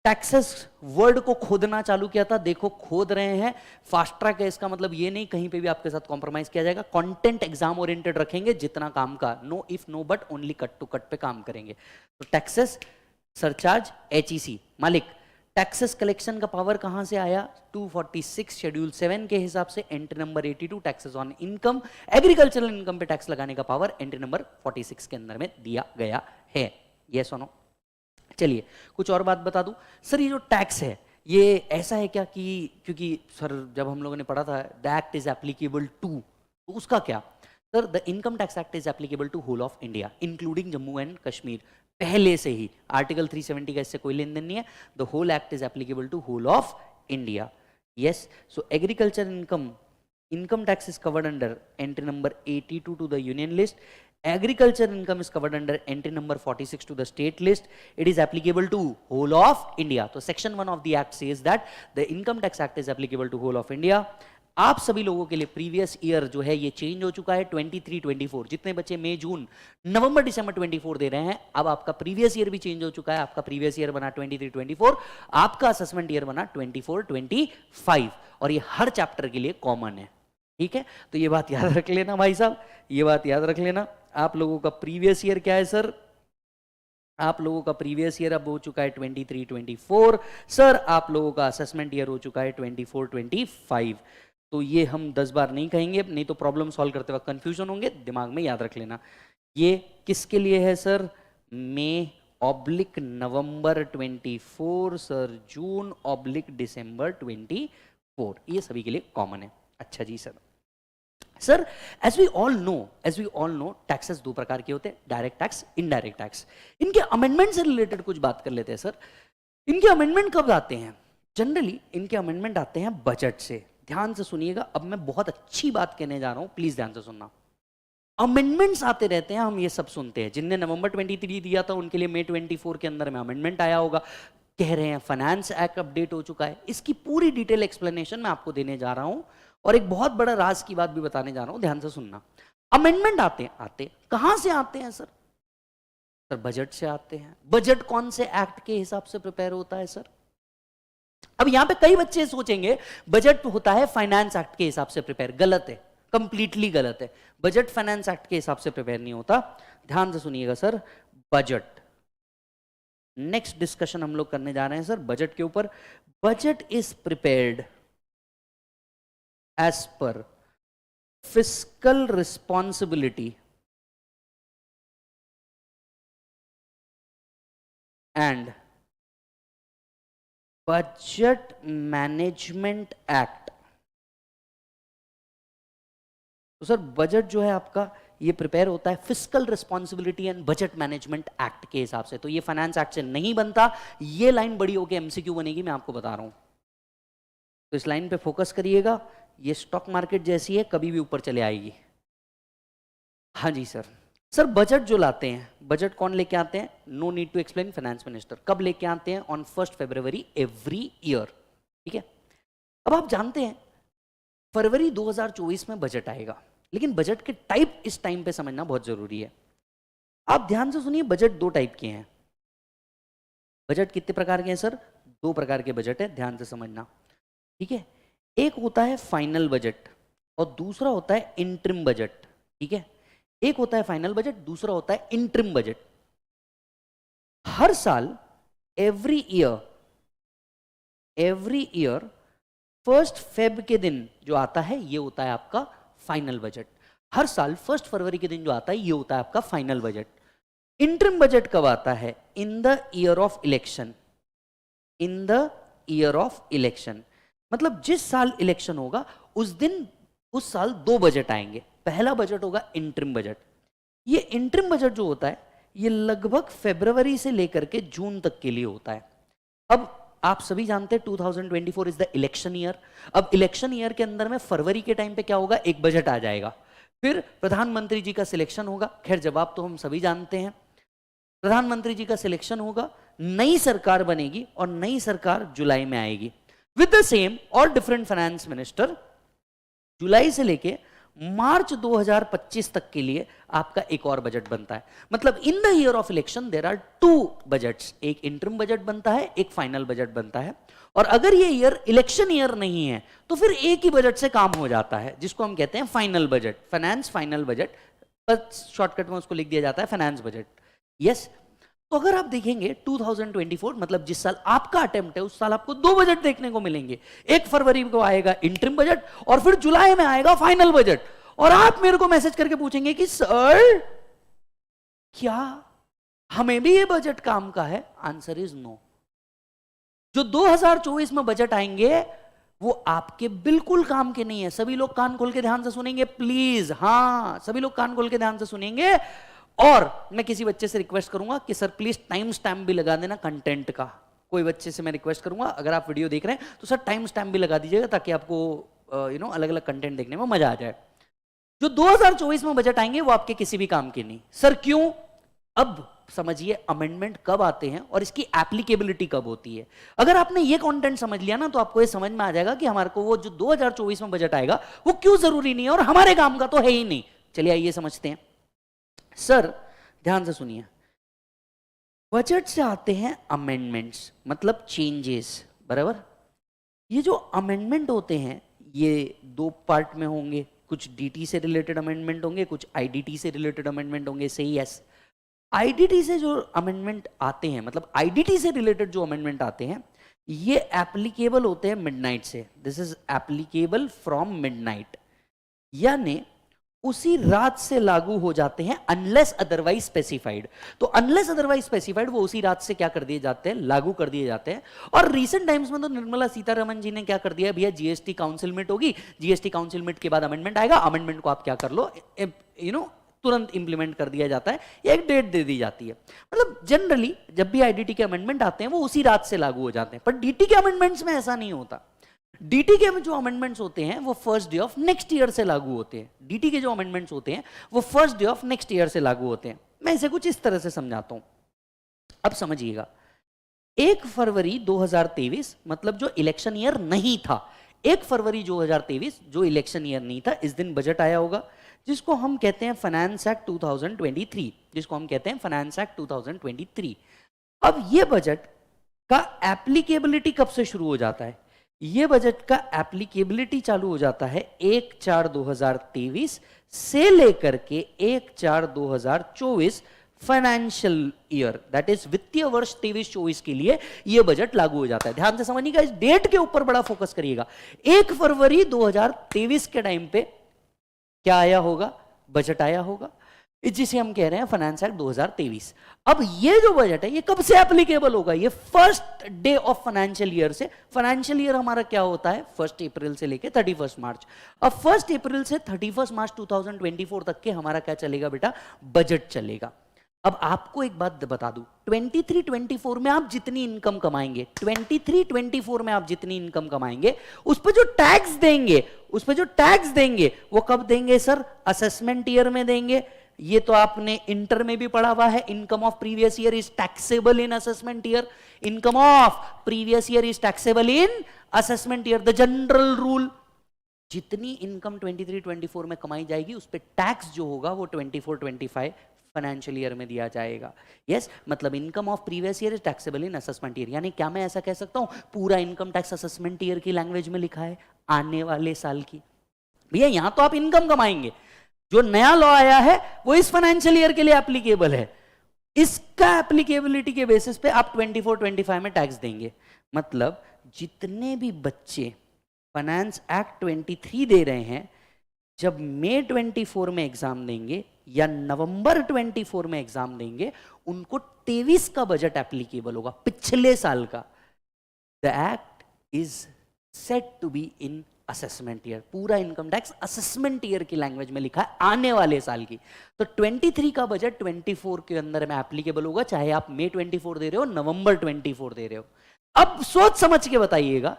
टैक्सेस वर्ड को खोदना चालू किया था, देखो खोद रहे हैं। फास्ट ट्रैक है, इसका मतलब ये नहीं कहीं पे भी आपके साथ कॉम्प्रोमाइज किया जाएगा। कंटेंट एग्जाम ओरिएंटेड रखेंगे जितना काम का, no if no but, only cut to cut पे काम करेंगे। तो टैक्सेस, सरचार्ज, एचईसी, मालिक, टैक्सेस कलेक्शन का पावर कहां से आया? 246 शेड्यूल 7 के हिसाब से। Entry number 82 taxes on income, agricultural income पे टैक्स लगाने का पावर एंट्री नंबर 46 के अंदर में दिया गया है। यस और नो? चलिए कुछ और बात बता दूं सर, ये जो टैक्स है ये ऐसा है क्या कि, क्योंकि सर जब हम लोगों ने पढ़ा था the act is applicable to, तो उसका क्या sir? The income tax act is applicable to whole of India including Jammu and Kashmir. पहले से ही आर्टिकल 370 का इससे कोई लेन देन नहीं है। The whole act is applicable to whole of India. Yes, so agriculture income tax is covered under entry number 82 to the union list. Agriculture income is covered under entry number 46 to the state list. It is applicable to whole of India. तो section 1 of the act says that the income tax act is applicable to whole of India. आप सभी लोगों के लिए previous year जो है ये change हो चुका है 23-24। जितने बच्चे मई, जून, नवंबर, दिसंबर 24 दे रहे हैं, अब आपका प्रीवियस ईयर भी चेंज हो चुका है। आपका प्रीवियस ईयर बना 23-24, आपका असेसमेंट ईयर बना 24-25, और ये हर चैप्टर के लिए कॉमन है। ठीक है, तो ये बात याद रख लेना भाई साहब, ये बात याद रख लेना। आप लोगों का प्रीवियस ईयर क्या है सर? आप लोगों का प्रीवियस ईयर अब हो चुका है 23-24 सर। आप लोगों का असेसमेंट ईयर हो चुका है 24-25। तो ये हम 10 बार नहीं कहेंगे, नहीं तो प्रॉब्लम सॉल्व करते वक्त कंफ्यूजन होंगे, दिमाग में याद रख लेना। ये किसके लिए है सर? मई/नवंबर 24 सर, जून/दिसंबर 24, ये सभी के लिए कॉमन है। अच्छा जी sir. Sir as we all know taxes दो प्रकार के होते हैं, डायरेक्ट टैक्स, इनडायरेक्ट टैक्स। इनके अमेंडमेंट से रिलेटेड कुछ बात कर लेते हैं सर। इनके अमेंडमेंट कब आते हैं? जनरली इनके अमेंडमेंट आते हैं बजट से। ध्यान से सुनिएगा, अब मैं बहुत अच्छी बात कहने जा रहा हूं, प्लीज ध्यान से सुनना। अमेंडमेंट्स आते रहते हैं, हम ये सब सुनते हैं। जिनने नवंबर 23 दिया था उनके लिए मई 24 के अंदर में अमेंडमेंट आया होगा। कह रहे हैं फाइनेंस एक्ट अपडेट हो चुका है। इसकी पूरी डिटेल एक्सप्लेनेशन मैं आपको देने जा रहा हूं, और एक बहुत बड़ा राज की बात भी बताने जा रहा हूं, ध्यान से सुनना। अमेंडमेंट आते कहां से आते हैं सर? सर बजट से आते हैं। बजट कौन से एक्ट के हिसाब से प्रिपेयर होता है सर? अब यहां पे कई बच्चे सोचेंगे बजट होता है फाइनेंस एक्ट के हिसाब से प्रिपेयर। गलत है, कंप्लीटली गलत है। बजट फाइनेंस एक्ट के हिसाब से प्रिपेयर नहीं होता। ध्यान से सुनिएगा सर। बजट, नेक्स्ट डिस्कशन हम लोग करने जा रहे हैं सर बजट के ऊपर। Budget is prepared as per fiscal responsibility and budget management act। तो सर बजट जो है आपका ये प्रिपेयर होता है fiscal responsibility and budget management act के हिसाब से। तो ये फाइनेंस एक्ट से नहीं बनता। ये लाइन बड़ी होकर एमसीक्यू बनेगी, मैं आपको बता रहा हूं। तो इस लाइन पे फोकस करिएगा। ये स्टॉक मार्केट जैसी है, कभी भी ऊपर चले आएगी। हाँ जी सर। सर बजट जो लाते हैं, बजट कौन लेके आते हैं? No need to explain, finance minister. कब लेके आते हैं? On 1 February every year. ठीक है, अब आप जानते हैं फरवरी 2024 में बजट आएगा, लेकिन बजट के टाइप इस टाइम पे समझना बहुत जरूरी है। आप ध्यान से सुनिए, बजट दो टाइप के हैं। बजट कितने प्रकार के हैं सर? 2 प्रकार के बजट है, ध्यान से समझना। ठीक है, एक होता है फाइनल बजट और दूसरा होता है इंटरिम बजट। ठीक है, एक होता है फाइनल बजट, दूसरा होता है इंटरिम बजट। हर साल एवरी ईयर 1 फेब के दिन जो आता है ये होता है आपका फाइनल बजट। हर साल 1 फरवरी के दिन जो आता है ये होता है आपका फाइनल बजट। इंटरिम बजट कब आता है? इन the year of election. In the year of election मतलब जिस साल इलेक्शन होगा उस साल 2 बजट आएंगे। पहला बजट होगा इंटरिम बजट। ये इंटरिम बजट जो होता है ये लगभग फरवरी से लेकर के जून तक के लिए होता है। अब आप सभी जानते हैं 2024 इज द इलेक्शन ईयर। अब इलेक्शन ईयर के अंदर में फरवरी के टाइम पे क्या होगा? एक बजट आ जाएगा, फिर प्रधानमंत्री जी का सिलेक्शन होगा। खैर जवाब तो हम सभी जानते हैं, प्रधानमंत्री जी का सिलेक्शन होगा, नई सरकार बनेगी और नई सरकार जुलाई में आएगी विद द सेम और डिफरेंट फाइनेंस मिनिस्टर। जुलाई से लेके मार्च 2025 तक के लिए आपका एक और बजट बनता है। मतलब in the year of election there are two budgets, एक इंटरिम बजट बनता है, एक फाइनल बजट बनता है। और अगर ये ईयर इलेक्शन ईयर नहीं है तो फिर एक ही बजट से काम हो जाता है, जिसको हम कहते हैं final budget, finance final budget, बस शॉर्टकट में उसको लिख दिया जाता है फाइनेंस बजट। यस, तो अगर आप देखेंगे 2024 मतलब जिस साल आपका अटेम्प्ट है उस साल आपको दो बजट देखने को मिलेंगे। 1 फरवरी को आएगा इंटरिम बजट और फिर जुलाई में आएगा फाइनल बजट। और आप मेरे को मैसेज करके पूछेंगे कि सर क्या हमें भी ये बजट काम का है? Answer is no. जो 2024 में बजट आएंगे वो आपके बिल्कुल काम के नहीं है। सभी लोग कान खोल के ध्यान से सुनेंगे प्लीज, हाँ सभी लोग कान खोल के ध्यान से सुनेंगे। और मैं किसी बच्चे से रिक्वेस्ट करूंगा कि सर प्लीज टाइम स्टैम्प भी लगा देना कंटेंट का। कोई बच्चे से मैं रिक्वेस्ट करूंगा, अगर आप वीडियो देख रहे हैं तो सर टाइम स्टैम्प भी लगा दीजिएगा ताकि आपको अलग अलग कंटेंट देखने में मजा आ जाए। जो 2024 में बजट आएंगे वो आपके किसी भी काम के नहीं। सर क्यों? अब समझिए अमेंडमेंट कब आते हैं और इसकी एप्लीकेबिलिटी कब होती है। अगर आपने ये कंटेंट समझ लिया ना तो आपको ये समझ में आ जाएगा कि हमारे को वो जो 2024 में बजट आएगा वो क्यों जरूरी नहीं है और हमारे काम का तो है ही नहीं। चलिए आइए समझते हैं। सर ध्यान से सुनिए, बजट से आते हैं अमेंडमेंट्स मतलब चेंजेस, बराबर। ये जो अमेंडमेंट होते हैं ये दो पार्ट में होंगे, कुछ डीटी से रिलेटेड अमेंडमेंट होंगे, कुछ आईडीटी से रिलेटेड अमेंडमेंट होंगे। सही, यस। आईडीटी से जो अमेंडमेंट आते हैं मतलब आईडीटी से रिलेटेड जो अमेंडमेंट आते हैं ये एप्लीकेबल होते हैं मिडनाइट से। This is applicable from midnight, यानी उसी रात से लागू हो जाते हैं अनलेस अदरवाइज स्पेसिफाइड। तो अनलेस अदरवाइज स्पेसिफाइड वो उसी रात से क्या कर दिए जाते हैं, लागू कर दिए जाते हैं। और रीसेंट टाइम्स में तो निर्मला सीतारमण जी ने क्या कर दिया, भैया जीएसटी काउंसिल मीट होगी, जीएसटी काउंसिल मीट के बाद अमेंडमेंट आएगा, अमेंडमेंट को आप क्या कर लो, तुरंत इंप्लीमेंट कर दिया जाता है, एक डेट दे दी जाती है। मतलब जनरली जब भी आईडीटी के अमेंडमेंट आते हैं वो उसी रात से लागू हो जाते हैं। पर डीटी के अमेंडमेंट्स में ऐसा नहीं होता। डीटी के जो अमेंडमेंट्स होते हैं वो first day of next year से लागू होते हैं। डीटी के जो अमेंडमेंट्स होते हैं वो first day of next year से लागू होते हैं। मैं इसे कुछ इस तरह से समझाता हूं, अब समझिएगा। 1 फरवरी 2023 मतलब जो इलेक्शन ईयर नहीं था, 1 फरवरी 2023 जो इलेक्शन ईयर नहीं था, इस दिन बजट आया होगा जिसको हम कहते हैं फाइनेंस एक्ट 2023, जिसको हम कहते हैं फाइनेंस एक्ट 2023। अब ये बजट का एप्लीकेबिलिटी कब से शुरू हो जाता है? ये बजट का एप्लीकेबिलिटी चालू हो जाता है 1/4/2023 से लेकर के 1/4/2024 फाइनेंशियल ईयर, दैट इज वित्तीय वर्ष 23-24 के लिए ये बजट लागू हो जाता है। ध्यान से समझिएगा, इस डेट के ऊपर बड़ा फोकस करिएगा। 1 फरवरी 2023 के टाइम पे क्या आया होगा, बजट आया होगा, जिसे हम कह रहे हैं फाइनेंस एक्ट 2023। अब ये जो बजट है ये कब से एप्लीकेबल होगा? ये first day of financial year से। फाइनेंशियल ईयर हमारा क्या होता है, 1 अप्रैल से लेके 31 मार्च। अब 1 अप्रैल से 31 मार्च 2024 तक के हमारा क्या चलेगा बेटा, बजट चलेगा। अब आपको एक बात बता दूं, 23-24 में आप जितनी इनकम कमाएंगे, 23-24 में आप जितनी इनकम कमाएंगे उस पर जो टैक्स देंगे, उस पर जो टैक्स देंगे वो कब देंगे सर? असेसमेंट ईयर में देंगे। ये तो आपने इंटर में भी पढ़ा हुआ है, income of previous year is taxable in assessment year. Income of previous year is taxable in assessment year, the general rule. जितनी इनकम 23-24 में कमाई जाएगी उस पर टैक्स जो होगा वो 24-25 फाइनेंशियल ईयर में दिया जाएगा। यस, मतलब income of previous year is taxable in assessment year. यानी क्या मैं ऐसा कह सकता हूं पूरा इनकम टैक्स असेसमेंट ईयर की लैंग्वेज में लिखा है, आने वाले साल की। भैया यहां तो आप इनकम कमाएंगे, जो नया लॉ आया है वो इस फाइनेंशियल ईयर के लिए एप्लीकेबल है। इसका एप्लीकेबिलिटी के बेसिस पे आप 24-25 में टैक्स देंगे। मतलब जितने भी बच्चे फाइनेंस एक्ट 23 दे रहे हैं, जब मई 24 में एग्जाम देंगे या नवंबर 24 में एग्जाम देंगे, उनको 23 का बजट एप्लीकेबल होगा, पिछले साल का। The act is set to be in assessment year. पूरा इनकम टैक्स असेसमेंट ईयर की लैंग्वेज में लिखा है, आने वाले साल की। तो 23 का बजट 24 के अंदर में एप्लीकेबल होगा, चाहे आप मई 24 दे रहे हो, नवंबर 24 दे रहे हो। अब सोच समझ के बताइएगा,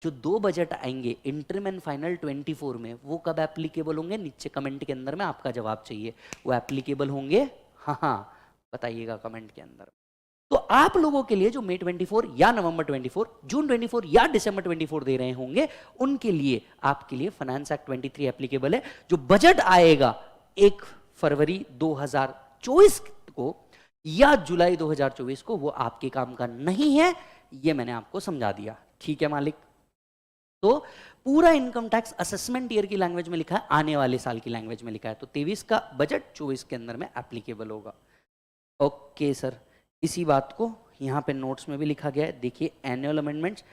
जो दो बजट आएंगे इंटरिम एंड फाइनल 24 में, वो कब एप्लीकेबल होंगे? नीचे कमेंट के अंदर में आपका जवाब चाहिए। वो एप्लीकेबल होंगे, हाँ हाँ बताइएगा कमेंट के अंदर। तो आप लोगों के लिए जो मई 24 या नवंबर 24, जून 24 या दिसंबर 24 दे रहे होंगे, उनके लिए आपके लिए फाइनेंस एक्ट 23 एप्लीकेबल है। जो बजट आएगा 1 फरवरी 2024 को या जुलाई 2024 को, वो आपके काम का नहीं है। ये मैंने आपको समझा दिया, ठीक है मालिक। तो पूरा इनकम टैक्स असेसमेंट ईयर की लैंग्वेज में लिखा है, आने वाले साल की लैंग्वेज में लिखा है। तो 23 का बजट 24 के अंदर में एप्लीकेबल होगा। ओके सर, इसी बात को यहाँ पे नोट्स में भी लिखा गया है। देखिए, एनुअल अमेंडमेंट्स,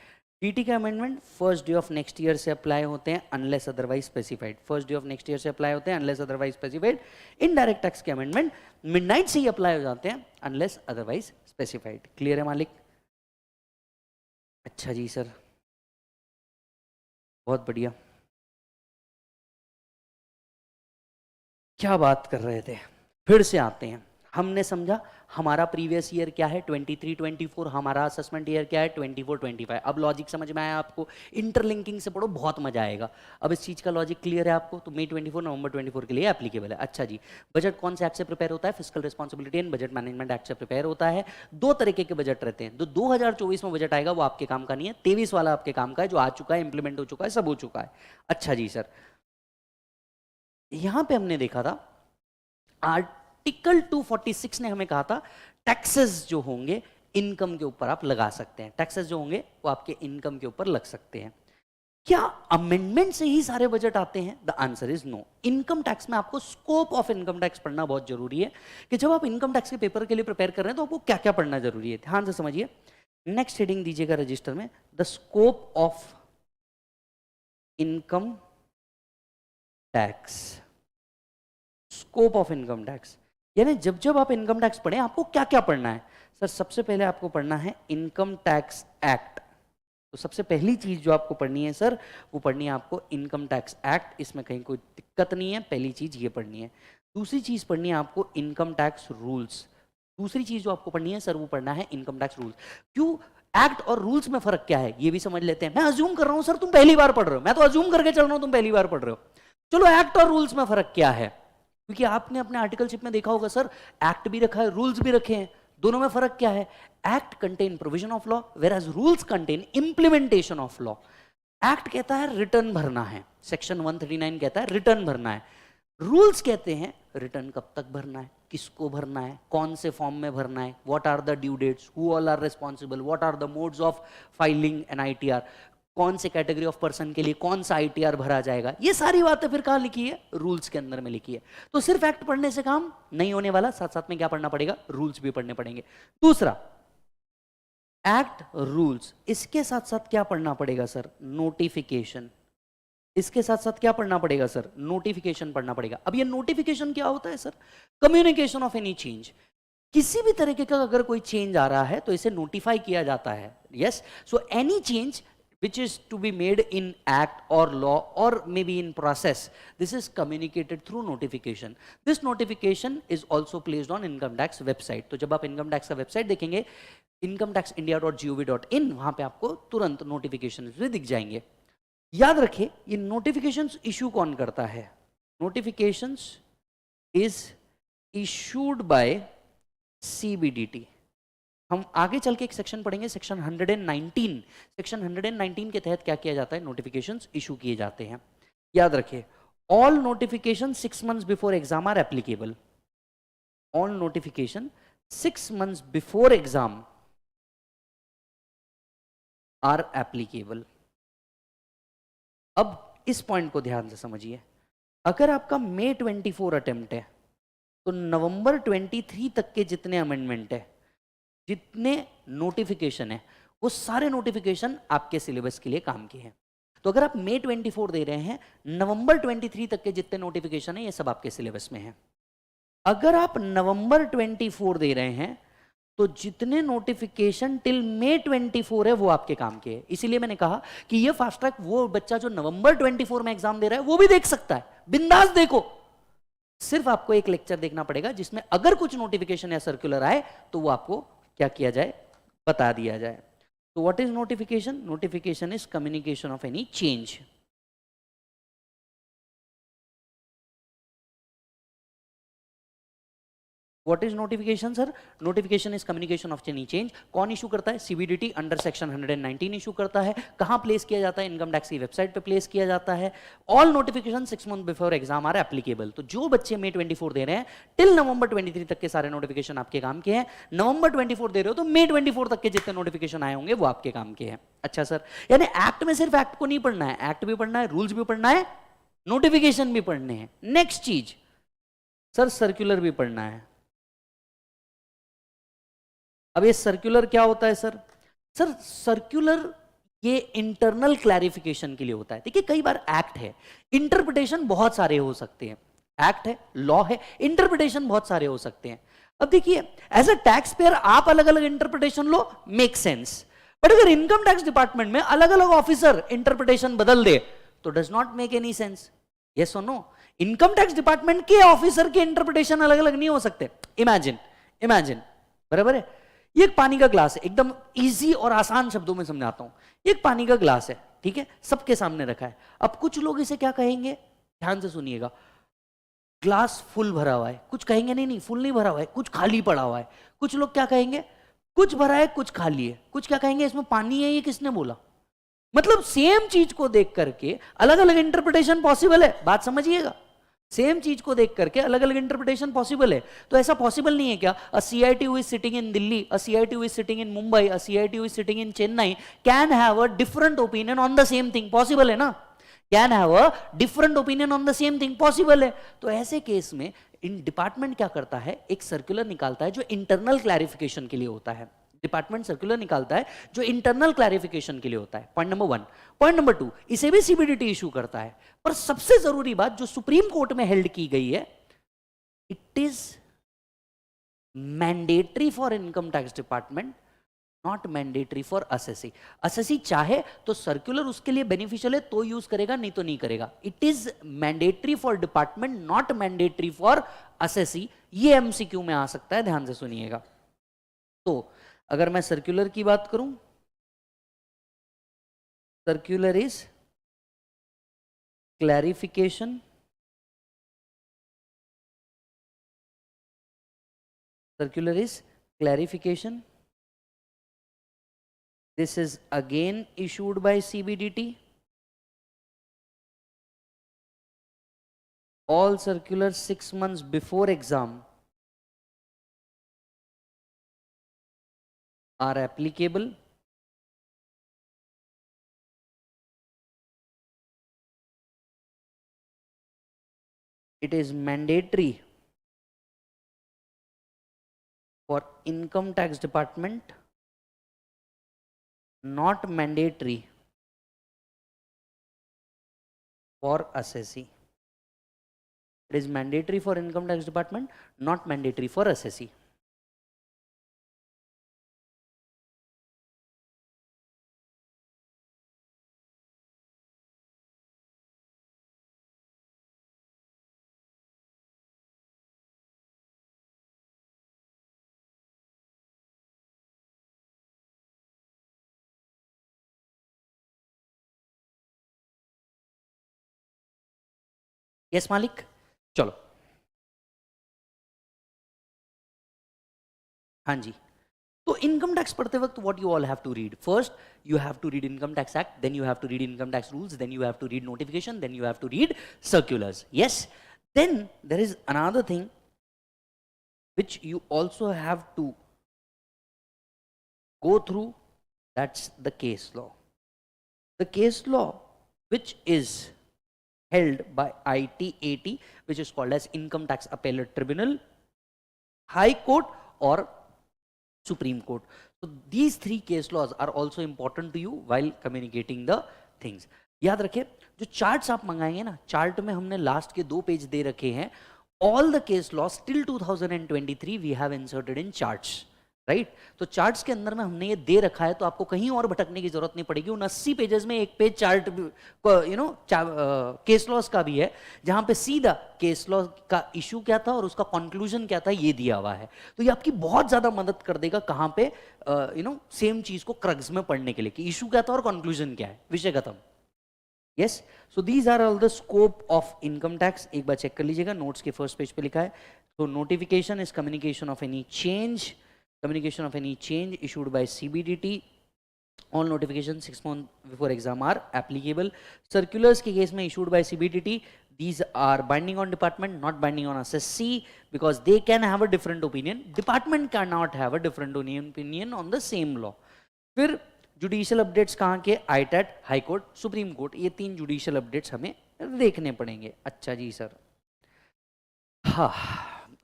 टीटी के amendment first day of next year से अप्लाई होते हैं unless otherwise specified. First day of next year से अप्लाई होते हैं unless otherwise specified. Indirect tax के अमेंडमेंट मिडनाइट से ही अप्लाई हो जाते हैं अनलेस अदरवाइज स्पेसिफाइड। क्लियर है मालिक? अच्छा जी सर, बहुत बढ़िया। क्या बात कर रहे थे, फिर से आते हैं। हमने समझा हमारा प्रीवियस ईयर क्या है 23-24, हमारा असेसमेंट ईयर क्या है 24-25। अब लॉजिक समझ में आया आपको? इंटरलिंकिंग से पढ़ो, बहुत मजा आएगा। अब इस चीज का लॉजिक क्लियर है आपको? तो मई 24 नवंबर 24 के लिए एप्लीकेबल है। अच्छा जी, बजट कौन से एक्ट से प्रिपेयर होता है? Fiscal responsibility and budget management act से प्रिपेयर होता है। दो तरीके के बजट रहते हैं। तो 2024 में बजट आएगा वो आपके काम का नहीं है, 23 वाला आपके काम का है, जो आ चुका है, इंप्लीमेंट हो चुका है, सब हो चुका है। अच्छा जी सर, यहां पे हमने देखा था आर्टिकल 246 ने हमें कहा था टैक्सेस जो होंगे इनकम के ऊपर आप लगा सकते हैं। टैक्सेस जो होंगे वो आपके इनकम के ऊपर लग सकते हैं। क्या अमेंडमेंट से ही सारे बजट आते हैं? The answer is no. Income tax में आपको स्कोप ऑफ इनकम टैक्स पढ़ना बहुत जरूरी है, कि जब आप इनकम टैक्स के पेपर के लिए प्रिपेयर कर रहे हैं तो आपको क्या क्या पढ़ना जरूरी है। ध्यान से समझिए। नेक्स्ट हेडिंग दीजिएगा रजिस्टर में, the scope of income tax. Scope of income tax यानी जब जब आप इनकम टैक्स पढ़ें आपको क्या क्या पढ़ना है? सर, सबसे पहले आपको पढ़ना है इनकम टैक्स एक्ट। तो सबसे पहली चीज जो आपको पढ़नी है सर, वो पढ़नी है आपको इनकम टैक्स एक्ट। इसमें कहीं कोई दिक्कत नहीं है, पहली चीज ये पढ़नी है। दूसरी चीज पढ़नी है आपको इनकम टैक्स रूल्स। दूसरी चीज जो आपको पढ़नी है सर, वो पढ़ना है इनकम टैक्स रूल्स। क्यों? एक्ट और रूल्स में फर्क क्या है ये भी समझ लेते हैं। मैं अज्यूम कर रहा हूं सर तुम पहली बार पढ़ रहे हो, मैं तो अज्यूम करके चल रहा हूं तुम पहली बार पढ़ रहे हो। चलो, एक्ट और रूल्स में फर्क क्या है? क्योंकि आपने अपने आर्टिकलशिप में देखा होगा सर, एक्ट भी रखा है, रूल्स भी रखे हैं। दोनों में फर्क क्या है? Act contain provision of law, whereas rules contain implementation of law. Act कहता है रिटर्न भरना है, सेक्शन 139 कहता है रिटर्न भरना है। रूल्स कहते हैं रिटर्न कब तक भरना है, किसको भरना है, कौन से फॉर्म में भरना है, what are the due dates, who all are responsible, what are the modes of filing an ITR, कौन से कैटेगरी ऑफ पर्सन के लिए कौन सा आईटीआर भरा जाएगा। ये सारी बातें फिर कहां लिखी है? रूल्स के अंदर में लिखी है। तो सिर्फ एक्ट पढ़ने से काम नहीं होने वाला, साथ साथ में क्या पढ़ना पड़ेगा? रूल्स भी पढ़ने पड़ेंगे। दूसरा, एक्ट रूल्स, इसके साथ साथ क्या पढ़ना पड़ेगा सर? नोटिफिकेशन। इसके साथ साथ क्या पढ़ना पड़ेगा सर? नोटिफिकेशन पढ़ना पड़ेगा। अब ये नोटिफिकेशन क्या होता है sir? Communication of any change. किसी भी तरीके का अगर कोई चेंज आ रहा है तो इसे नोटिफाई किया जाता है। Yes, so any change which is to be made in act or law or maybe in process, this is communicated through notification. This notification is also placed on income tax website. तो जब आप income tax का website देखेंगे incometaxindia.gov.in, वहां पे आपको तुरंत notifications भी दिख जाएंगे। याद रखिए, ये notifications issue कौन करता है? Notifications is issued by CBDT। हम आगे चल के एक सेक्शन पढ़ेंगे, सेक्शन 119। सेक्शन 119 के तहत क्या किया जाता है? नोटिफिकेशंस इशू किए जाते हैं। याद रखिए, all notification 6 months before exam are applicable. All notification 6 months before exam are applicable. अब इस पॉइंट को ध्यान से समझिए। अगर आपका मई 24 अटेम्प्ट है तो नवंबर 23 तक के जितने अमेंडमेंट है, जितने नोटिफिकेशन है, वो सारे नोटिफिकेशन आपके सिलेबस के लिए काम के हैं। तो अगर आप मई 24 दे रहे हैं, नवंबर 23 तक के जितने नोटिफिकेशन है ये सब आपके सिलेबस में है। अगर आप नवंबर 24 दे रहे हैं तो जितने नोटिफिकेशन टिल मई 24 है वो आपके काम के हैं। इसीलिए मैंने कहा कि ये फास्ट ट्रैक वो बच्चा जो नवंबर 24 में एग्जाम दे रहा है वो भी देख सकता है, बिंदास देखो। सिर्फ आपको एक लेक्चर देखना पड़ेगा जिसमें अगर कुछ नोटिफिकेशन या सर्कुलर आए तो वो आपको क्या किया जाए? बता दिया जाए। तो what is notification? Notification is communication of any change. What is notification sir? Notification is communication of any change. कौन इशू करता है? सीबीडीटी अंडर सेक्शन 119 इशू करता है। कहां प्लेस किया जाता है? इनकम टैक्स की वेबसाइट पे प्लेस किया जाता है। All notification 6 month before exam are applicable. तो जो बच्चे May 24 दे रहे हैं टिल नवंबर 23 तक के सारे नोटिफिकेशन आपके काम के हैं। नवंबर 24 दे रहे हो तो May 24 तक के जितने नोटिफिकेशन आए होंगे वो आपके काम के हैं। अच्छा सर, यानी एक्ट में सिर्फ एक्ट को नहीं पढ़ना है, एक्ट भी पढ़ना है, रूल्स भी पढ़ना है, नोटिफिकेशन भी पढ़ने हैं। नेक्स्ट चीज सर, सर्कुलर भी पढ़ना है। अब ये सर्कुलर क्या होता है सर? सर सर्कुलर ये इंटरनल क्लैरिफिकेशन के लिए होता है। देखिए कई बार एक्ट है, इंटरप्रिटेशन बहुत सारे हो सकते हैं। एक्ट है, लॉ है, इंटरप्रिटेशन बहुत सारे हो सकते हैं। अब देखिए एज अ टैक्स पेयर आप अलग अलग interpretation low, make sense. But अगर इनकम टैक्स डिपार्टमेंट में अलग अलग ऑफिसर इंटरप्रिटेशन बदल दे तो does not make any sense. Yes और नो? इनकम टैक्स डिपार्टमेंट के ऑफिसर के इंटरप्रिटेशन अलग अलग नहीं हो सकते। इमेजिन बराबर है। ये एक पानी का ग्लास है, एकदम इजी और आसान शब्दों में समझाता हूं। ये एक पानी का ग्लास है, ठीक है, सबके सामने रखा है। अब कुछ लोग इसे क्या कहेंगे, ध्यान से सुनिएगा, ग्लास फुल भरा हुआ है। कुछ कहेंगे नहीं फुल नहीं भरा हुआ है, कुछ खाली पड़ा हुआ है। कुछ लोग क्या कहेंगे, कुछ भरा है कुछ खाली है। कुछ क्या कहेंगे, इसमें पानी है, ये किसने बोला? मतलब सेम चीज को देख करके अलग अलग इंटरप्रिटेशन पॉसिबल है। बात समझिएगा, सेम चीज को देख करके अलग अलग इंटरप्रिटेशन पॉसिबल है। तो ऐसा पॉसिबल नहीं है क्या a CIT who is sitting in Delhi, a CIT who is sitting in Mumbai, a CIT who is sitting in Chennai can have a different opinion on the same thing? Possible है ना? Can have a different opinion on the same thing, possible है। तो ऐसे case में in department क्या करता है, एक सर्कुलर निकालता है जो इंटरनल क्लैरिफिकेशन के लिए होता है। डिपार्टमेंट सर्कुलर निकालता है जो इंटरनल क्लैरिफिकेशन के लिए होता है। Point number 1। पॉइंट नंबर 2, इसे भी सीबीडीटी इशू करता है। पर सबसे जरूरी बात जो सुप्रीम कोर्ट में हेल्ड की गई है, it is mandatory for income tax department, not mandatory for assessee. Assessee चाहे तो सर्कुलर उसके लिए बेनिफिशियल है तो यूज करेगा, नहीं तो नहीं करेगा। It is mandatory for department, not mandatory for assessee. ये एमसीक्यू में आ सकता है, ध्यान से सुनिएगा। तो अगर मैं सर्कुलर की बात करूं, circular is clarification, circular is clarification. This is again issued by CBDT. All circulars 6 months before exam are applicable. It is mandatory for income tax department, not mandatory for assessee. It is mandatory for income tax department, not mandatory for assessee. Yes मालिक, चलो हाँ जी। तो income tax पढ़ते वक्त what you all have to read, first you have to read income tax act, then you have to read income tax rules, then you have to read notification, then you have to read circulars. Yes, then there is another thing which you also have to go through, that's the case law. The case law which is held by ITAT, which is called as Income Tax Appellate Tribunal, High Court or Supreme Court. So these three case laws are also important to you while communicating the things. याद रखिए जो charts आप मंगाएंगे ना, chart में हमने last के 2 page दे रखे हैं। All the case laws till 2023 we have inserted in charts, right? तो चार्ट्स के अंदर में हमने ये दे रखा है, तो आपको कहीं और भटकने की जरूरत नहीं पड़ेगी। उन 80 पेजेस में एक पेज चार्ट केस लॉस का भी है, जहां पे सीधा केस लॉ का इशू क्या था और उसका कंक्लूजन क्या था ये दिया हुआ है। तो ये आपकी बहुत ज्यादा मदद कर देगा कहां पे सेम चीज को क्रक्स में पढ़ने के लिए कि इशू क्या था और कंक्लूजन क्या है, विषय खत्म। Yes, so these are all the scope of income tax. एक बार चेक कर लीजिएगा, नोट्स के फर्स्ट पेज पे लिखा है So notification is communication of any change, issued by CBDT. All notifications 6 months before exam are applicable. Circulars के case में issued by CBDT, these are binding on department, not binding on SSC, because they can have a different opinion. Department cannot have a different opinion on the same law. फिर judicial updates कहाँ के, आईटैट, high court, supreme court, ये 3 judicial updates हमें देखने पड़ेंगे. अच्छा जी sir, हाँ,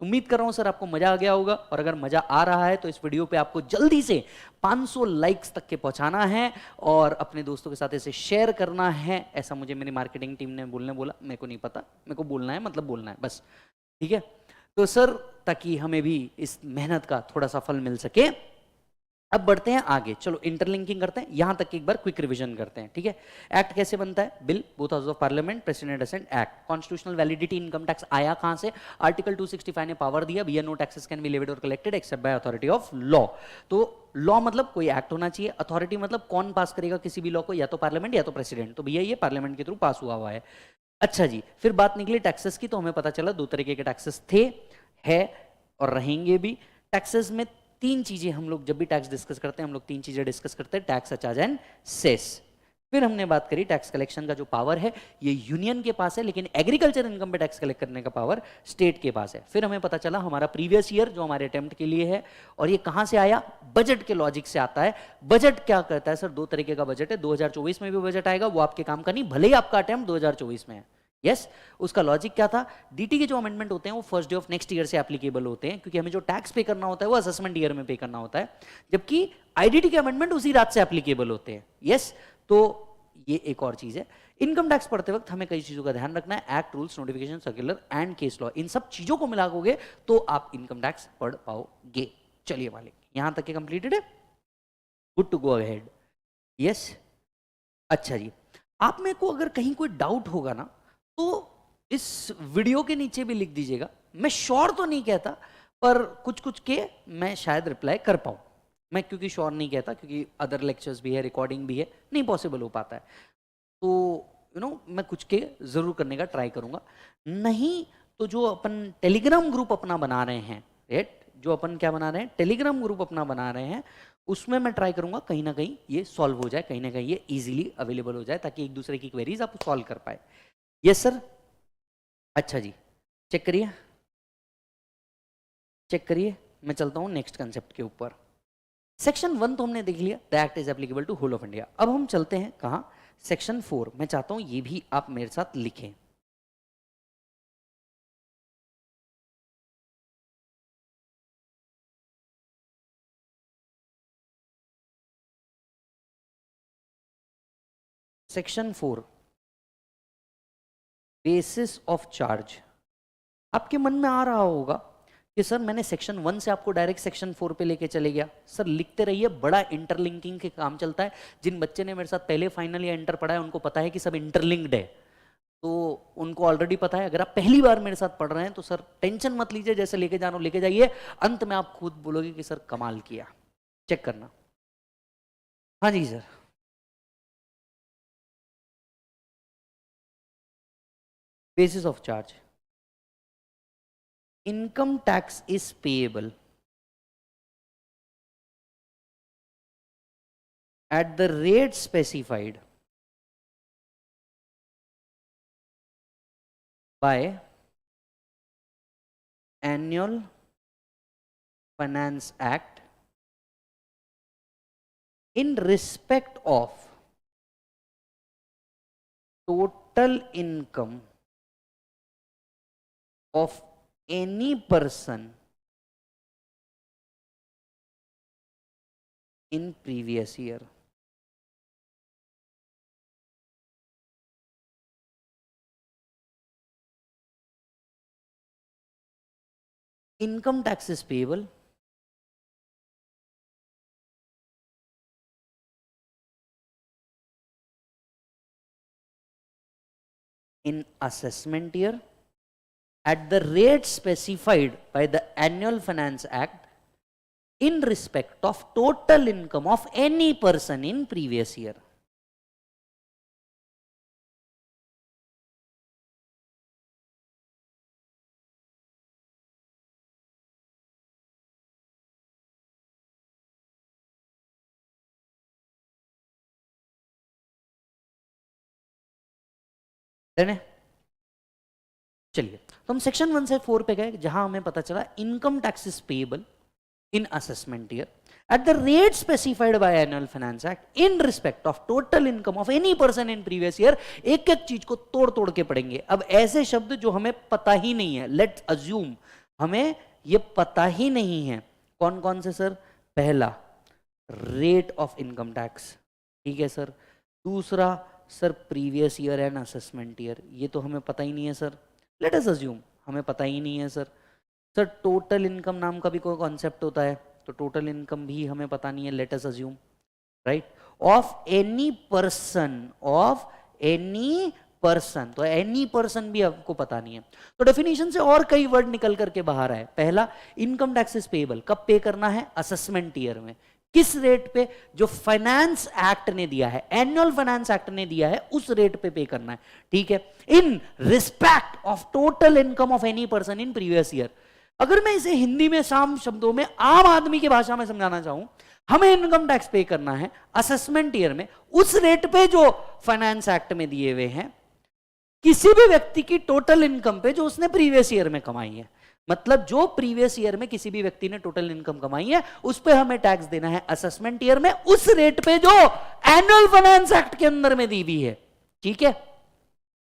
उम्मीद कर रहा हूं सर आपको मजा आ गया होगा, और अगर मजा आ रहा है तो इस वीडियो पे आपको जल्दी से 500 लाइक्स तक के पहुंचाना है और अपने दोस्तों के साथ इसे शेयर करना है. ऐसा मुझे मेरी मार्केटिंग टीम ने बोला, मेरे को नहीं पता, मेरे को बोलना है, मतलब बोलना है बस, ठीक है. तो सर ताकि हमें भी इस मेहनत का थोड़ा सा फल मिल सके, अब बढ़ते हैं आगे. चलो इंटरलिंकिंग करते हैं, यहां तक एक बार क्विक रिवीजन करते हैं, ठीक है. एक्ट कैसे बनता है, bill, both house of parliament, president assent, act. Constitutional validity, income tax आया कहां से, आर्टिकल 265 ने पावर दिया, भैया no taxes can be levied और collected except by authority of law. तो लॉ मतलब कोई एक्ट होना चाहिए, अथॉरिटी मतलब कौन पास करेगा किसी भी लॉ को, या तो पार्लियामेंट या तो प्रेसिडेंट. तो भैया ये पार्लियामेंट के थ्रू पास हुआ है. अच्छा जी, फिर बात निकली टैक्सेस की, तो हमें पता चला 2 तरीके के टैक्सेस थे, है और रहेंगे भी. टैक्सेस में 3 चीजें हम लोग जब भी टैक्स डिस्कस करते हैं, हम लोग 3 चीजें डिस्कस करते हैं, टैक्स, सरचार्ज एंड सेस. फिर हमने बात करी टैक्स कलेक्शन का जो पावर है ये यूनियन के पास है, लेकिन एग्रीकल्चर इनकम पे टैक्स कलेक्ट करने का पावर स्टेट के पास है. फिर हमें पता चला हमारा प्रीवियस ईयर जो हमारे अटेम्प्ट के लिए है, और ये कहां से आया, बजट के लॉजिक से आता है. बजट क्या करता है सर, 2 तरीके का बजट है, 2024 में भी बजट आएगा, वो आपके काम का नहीं, भले ही आपका अटेम्प्ट 2024 में है. यस, उसका लॉजिक क्या था, डीटी के जो अमेंडमेंट होते हैं वो first day of next year से एप्लीकेबल होते हैं, क्योंकि हमें जो टैक्स पे करना होता है वो असेसमेंट ईयर में पे करना होता है, जबकि आईडीटी के अमेंडमेंट उसी रात से एप्लीकेबल होते हैं. यस, तो ये एक और चीज है. इनकम टैक्स पढ़ते वक्त हमें कई चीजों का ध्यान रखना है, act, rules, notification, circular and case law, इन सब चीजों को मिलाओगे तो आप इनकम टैक्स पढ़ पाओगे. चलिए मालिक, यहां तक के कंप्लीटेड है, good to go ahead. Yes, अच्छा जी, आप में को अगर कहीं कोई डाउट होगा ना तो इस वीडियो के नीचे भी लिख दीजिएगा. मैं श्योर तो नहीं कहता, पर कुछ कुछ के मैं शायद रिप्लाई कर पाऊँ. मैं क्योंकि श्योर नहीं कहता, क्योंकि अदर लेक्चर्स भी है, रिकॉर्डिंग भी है, नहीं पॉसिबल हो पाता है. तो मैं कुछ के जरूर करने का ट्राई करूंगा. नहीं तो जो अपन टेलीग्राम ग्रुप अपना बना रहे हैं, राइट, जो अपन क्या बना रहे हैं, टेलीग्राम ग्रुप अपना बना रहे हैं, उसमें मैं ट्राई करूंगा कहीं ना कहीं ये सॉल्व हो जाए, कहीं ना कहीं ये इजीली अवेलेबल हो जाए, ताकि एक दूसरे की क्वेरीज आप सॉल्व कर पाए. यस सर, अच्छा जी, चेक करिए, मैं चलता हूं नेक्स्ट कंसेप्ट के ऊपर. सेक्शन 1 तो हमने देख लिया, the act is applicable to whole of India. अब हम चलते हैं कहां, सेक्शन 4. मैं चाहता हूं ये भी आप मेरे साथ लिखें. Section 4, basis of charge. आपके मन में आ रहा होगा कि सर मैंने सेक्शन 1 से आपको डायरेक्ट सेक्शन 4 पे लेके चले गया. सर लिखते रहिए, बड़ा इंटरलिंकिंग के काम चलता है. जिन बच्चे ने मेरे साथ पहले फाइनल या इंटर पढ़ा है उनको पता है कि सब इंटरलिंक्ड है, तो उनको ऑलरेडी पता है. अगर आप पहली बार मेरे साथ पढ़ रहे हैं तो सर टेंशन मत लीजिए, जैसे लेके जाना लेके जाइए, अंत में आप खुद बोलोगे कि सर कमाल किया. चेक करना. हाँ जी sir, basis of charge. Income tax is payable at the rate specified by Annual Finance Act in respect of total income of any person in previous year. Income tax is payable in assessment year at the rate specified by the Annual Finance Act in respect of total income of any person in previous year. Done है? चलिए, तो हम section 1 से 4 पे गए, जहां हमें पता चला income tax is payable in assessment year at the rate specified by annual finance act in respect of total income of any person in previous year। एक एक चीज को तोड़ तोड़ के पढ़ेंगे। अब ऐसे शब्द जो हमें पता ही नहीं है, लेट्स अज्यूम हमें ये पता ही नहीं है, कौन कौन से सर? पहला रेट ऑफ इनकम टैक्स, ठीक है सर। दूसरा sir previous year and assessment year, ये तो हमें पता ही नहीं है सर। लेट अस अज्यूम हमें पता ही नहीं है सर। सर टोटल इनकम नाम का भी कोई कॉन्सेप्ट होता है, तो टोटल इनकम भी हमें पता नहीं है, let us assume, right, of any person, तो एनी पर्सन भी आपको पता नहीं है। तो डेफिनेशन से और कई वर्ड निकल करके बाहर आए। पहला, इनकम टैक्स इज पेएबल, कब पे करना है? असेसमेंट ईयर में। किस रेट पे? जो फाइनेंस एक्ट ने दिया है, एनुअल फाइनेंस एक्ट ने दिया है, उस रेट पे करना है, ठीक है, इन respect of total income of any person in previous year. अगर मैं इसे हिंदी में साम शब्दों में आम आदमी की भाषा में समझाना चाहूं, हमें इनकम टैक्स पे करना है असेसमेंट ईयर में उस रेट पे जो फाइनेंस एक्ट में दिए हुए हैं, किसी भी व्यक्ति की टोटल इनकम पे जो उसने प्रीवियस ईयर में कमाई है। मतलब जो प्रीवियस ईयर में किसी भी व्यक्ति ने टोटल इनकम कमाई है, उस पे हमें टैक्स देना है असेसमेंट ईयर में उस रेट पे जो एनुअल फाइनेंस एक्ट के अंदर में दी हुई है, ठीक है।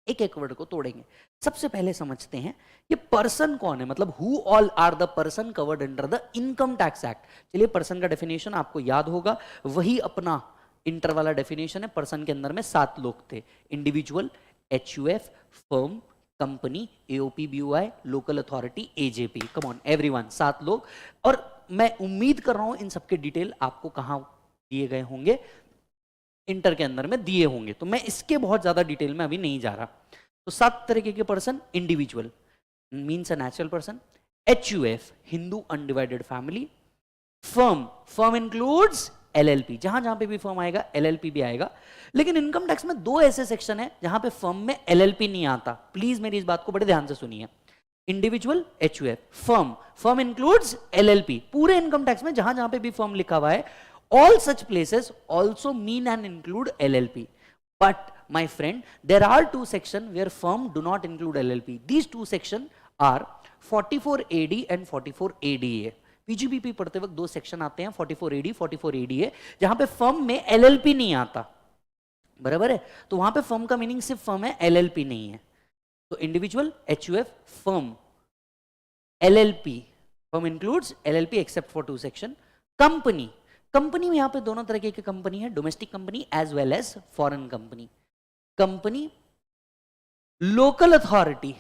एक एक वर्ड को तोड़ेंगे। सबसे पहले समझते हैं ये पर्सन कौन है, मतलब who all are the person covered under the income tax act. चलिए, पर्सन का डेफिनेशन आपको याद होगा, वही अपना इंटर वाला डेफिनेशन है। पर्सन के अंदर में 7 लोग थे, individual, HUF, firm, company, AOP, BOI, local authority, AJP। Come on everyone, 7 लोग। और मैं उम्मीद कर रहा हूं इन सबके डिटेल आपको कहां दिए गए होंगे, इंटर के अंदर में दिए होंगे, तो मैं इसके बहुत ज्यादा डिटेल में अभी नहीं जा रहा। तो 7 तरीके के person, individual means a natural person, HUF Hindu undivided family, firm includes LLP, जहां जहां पे भी फर्म आएगा LLP भी आएगा। लेकिन इनकम टैक्स में 2 ऐसे सेक्शन है जहां पे फर्म में LLP नहीं आता। प्लीज मेरी इस बात को बड़े ध्यान से सुनिए। Individual, HUF, firm includes LLP। पूरे इनकम टैक्स में जहां जहां पे भी फर्म लिखा हुआ है, all such places also mean and include LLP. But my friend, there are 2 sections where firm do not include LLP. These 2 sections are 44AD and 44ADA. PGBP पढ़ते वक्त 2 सेक्शन आते हैं, 44AD, 44ADA, जहां पे firm में LLP नहीं आता, बराबर है। तो वहां पे फर्म का मीनिंग सिर्फ फर्म है, LLP नहीं है। तो individual, HUF, firm, LLP, firm includes LLP except for 2 section. Company में यहां पे दोनों तरह की कंपनी है, domestic company as well as foreign company. Company, local authority,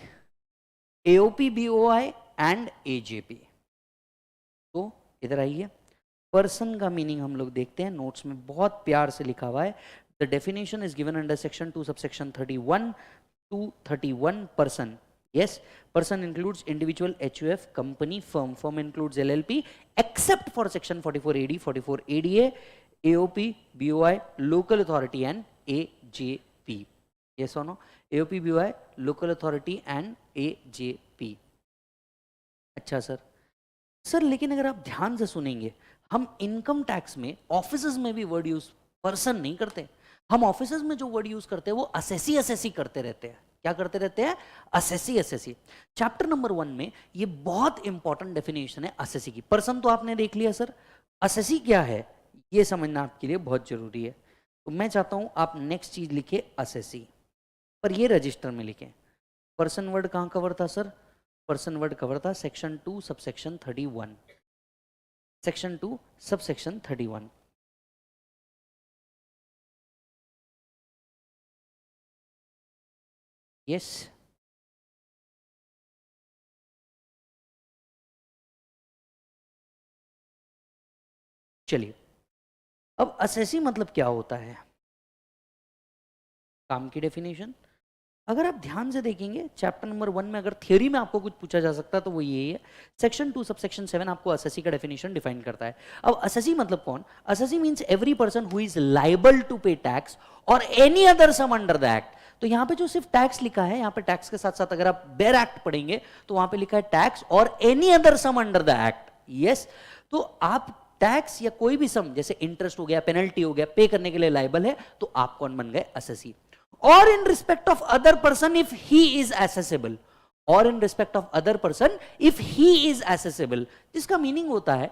AOP, BOI and AJP। तो इधर आइए, पर्सन का मीनिंग हम लोग देखते हैं, नोट्स में बहुत प्यार से लिखा हुआ है। The definition is given under section 2 subsection 31 to 31 person. Yes, person includes individual, HUF, company, firm includes LLP, except for section 44AD, 44ADA, AOP, BOI, local authority and AJP. Yes or no? AOP, BOI, local authority and AJP. अच्छा sir लेकिन अगर आप ध्यान से सुनेंगे, हम income tax में offices में भी वर्ड यूज पर्सन नहीं करते। हम ऑफिसेज में जो वर्ड यूज करते हैं वो असेसी करते रहते हैं। क्या करते रहते हैं? असेसी। चैप्टर नंबर 1 में ये बहुत इंपॉर्टेंट डेफिनेशन है असेसी की। पर्सन तो आपने देख लिया सर, असेसी क्या है ये समझना आपके लिए बहुत जरूरी है। तो मैं चाहता हूं आप नेक्स्ट चीज लिखे असेसी, पर ये रजिस्टर में लिखें। पर्सन वर्ड कहां कवर था सर? पर्सन वर्ड कवर था section 2 subsection 31, section 2 subsection 31। Yes, चलिए अब असेसी मतलब क्या होता है, काम की डेफिनेशन। अगर आप ध्यान से देखेंगे चैप्टर नंबर 1 में अगर थियोरी में आपको कुछ पूछा जा सकता है तो वो यही है। सेक्शन 2 सबसेक्शन 7 आपको असेसी का डेफिनेशन डिफाइन करता है। अब असेसी मतलब कौन? Assessee means every person who is liable to pay tax और any other sum under the act. तो यहां पे जो सिर्फ टैक्स लिखा है, यहां पे टैक्स के साथ साथ अगर आप बेयर एक्ट पढ़ेंगे तो वहां पे लिखा है टैक्स और any other sum under the act. Yes, तो आप टैक्स या कोई भी सम जैसे इंटरेस्ट हो गया, पेनल्टी हो गया, पे करने के लिए लायबल है, तो आप कौन बन गए? असेसी। और in respect of other person if he is assessable, और in respect of other person if he is assessable, जिसका मीनिंग होता है,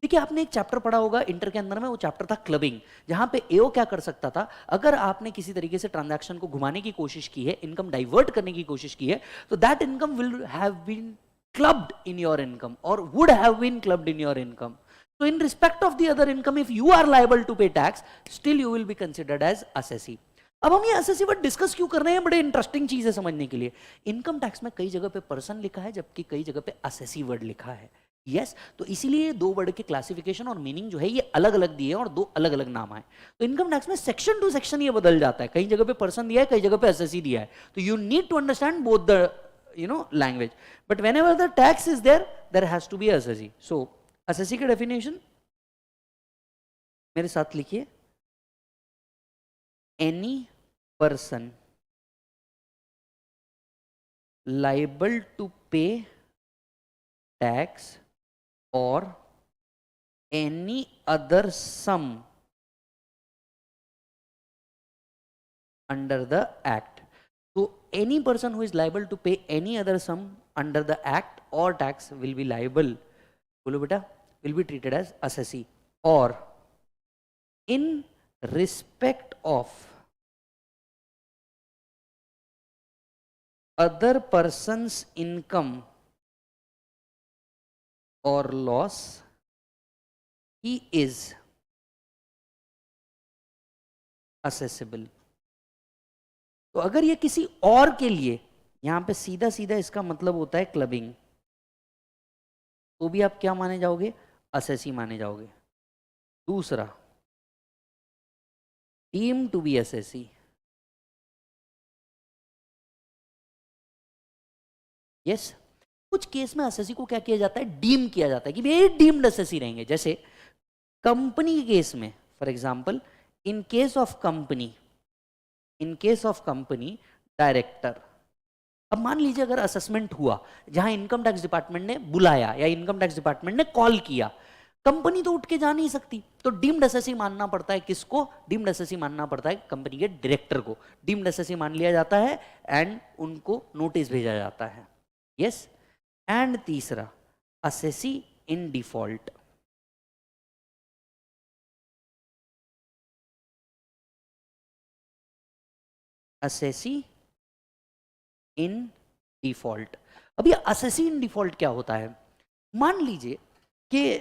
देखिए आपने एक चैप्टर पढ़ा होगा इंटर के अंदर में, वो चैप्टर था क्लबिंग, जहां पे एओ क्या कर सकता था, अगर आपने किसी तरीके से ट्रांजैक्शन को घुमाने की कोशिश की है, इनकम डाइवर्ट करने की कोशिश की है, तो that income will have been clubbed in your income और would have been clubbed in your income. So in respect of the other income, if you are liable to pay tax, still you will be considered as assessee. अब हम ये assessee word discuss क्यों कर रहे हैं, बड़े interesting चीज है समझने के लिए. इनकम टैक्स में कई जगह पे पर्सन लिखा है, जबकि कई जगह पे assessee वर्ड लिखा है. यस, तो इसीलिए दो वर्ड के क्लासिफिकेशन और मीनिंग जो है ये अलग अलग दिए हैं और दो अलग अलग नाम आए. तो इनकम टैक्स में सेक्शन टू सेक्शन ये बदल जाता है, कई जगह पे पर्सन दिया है, कई जगह पे assessee दिया है. तो you need to understand both the language, but whenever the tax is there has to be assessee. So assessee का डेफिनेशन मेरे साथ लिखिए, any person liable to pay tax और any other sum under the act. तो any person who is liable to pay any other sum under the act और tax will be liable, बोलो बेटा, will be treated as assessee. और in respect of other person's income or loss, he is assessable. तो अगर ये किसी और के लिए, यहां पे सीधा सीधा इसका मतलब होता है क्लबिंग, तो भी आप क्या माने जाओगे, assessee माने जाओगे. दूसरा, deemed to be assessee. Yes, कुछ केस में assessee को क्या किया जाता है, डीम किया जाता है कि ये डीम्ड assessee रहेंगे. जैसे कंपनी के केस में, for example, in case of company director. अब मान लीजिए अगर असेसमेंट हुआ जहां इनकम टैक्स डिपार्टमेंट ने बुलाया या इनकम टैक्स डिपार्टमेंट ने कॉल किया, कंपनी तो उठ के जा नहीं सकती, तो डीम्ड assessee मानना पड़ता है. किसको डीम्ड assessee मानना पड़ता है? कंपनी के डायरेक्टर को डीम्ड assessee मान लिया जाता है एंड उनको नोटिस भेजा जाता है. यस. एंड तीसरा, assessee in default. assessee in default. अब ये assessee इन डिफॉल्ट क्या होता है? मान लीजिए कि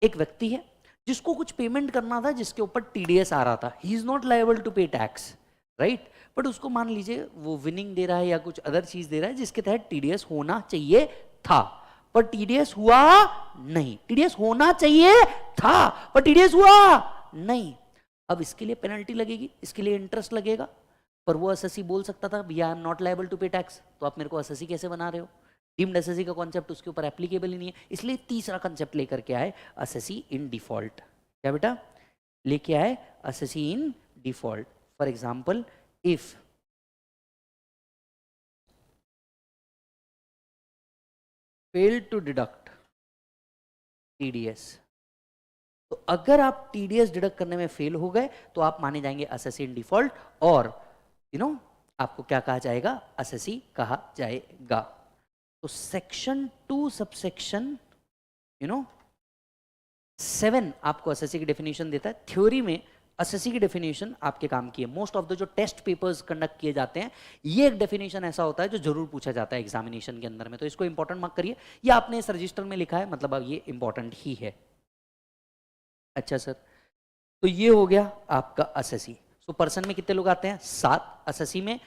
एक व्यक्ति है जिसको कुछ पेमेंट करना था, जिसके ऊपर टीडीएस आ रहा था. He is not liable to pay tax, right, but उसको मान लीजिए वो विनिंग दे रहा है या कुछ अदर चीज दे रहा है जिसके तहत टीडीएस होना चाहिए था, पर टीडीएस हुआ नहीं. टीडीएस होना चाहिए था पर टीडीएस हुआ नहीं. अब इसके लिए पेनल्टी लगेगी, इसके लिए इंटरेस्ट लगेगा, पर वो assessee बोल सकता था भैया I am not liable to pay tax, तो आप मेरे को assessee कैसे बना रहे हो? डीम्ड assessee का कॉन्सेप्ट उसके ऊपर एप्लीकेबल ही नहीं है. इसलिए तीसरा कॉन्सेप्ट लेकर के आए, assessee इन डिफॉल्ट. क्या बेटा लेके आए? assessee in default. For example, if failed to deduct TDS, तो अगर आप टीडीएस डिडक्ट करने में फेल हो गए तो आप माने जाएंगे assessee इन डिफॉल्ट, और आपको क्या कहा जाएगा? assessee कहा जाएगा. तो सेक्शन 2 सबसेक्शन 7 आपको assessee की डेफिनेशन देता है. थ्योरी में assessee की डेफिनेशन आपके काम की है. मोस्ट ऑफ द जो टेस्ट पेपर्स कंडक्ट किए जाते हैं, ये एक डेफिनेशन ऐसा होता है जो जरूर पूछा जाता है एग्जामिनेशन के अंदर में, तो इसको इंपॉर्टेंट मार्क करिए. ये आपने इस रजिस्टर में लिखा है, मतलब अब ये इंपॉर्टेंट ही है. अच्छा सर, तो ये हो गया आपका assessee. सो पर्सन में कितने लोग आते हैं? 7. assessee में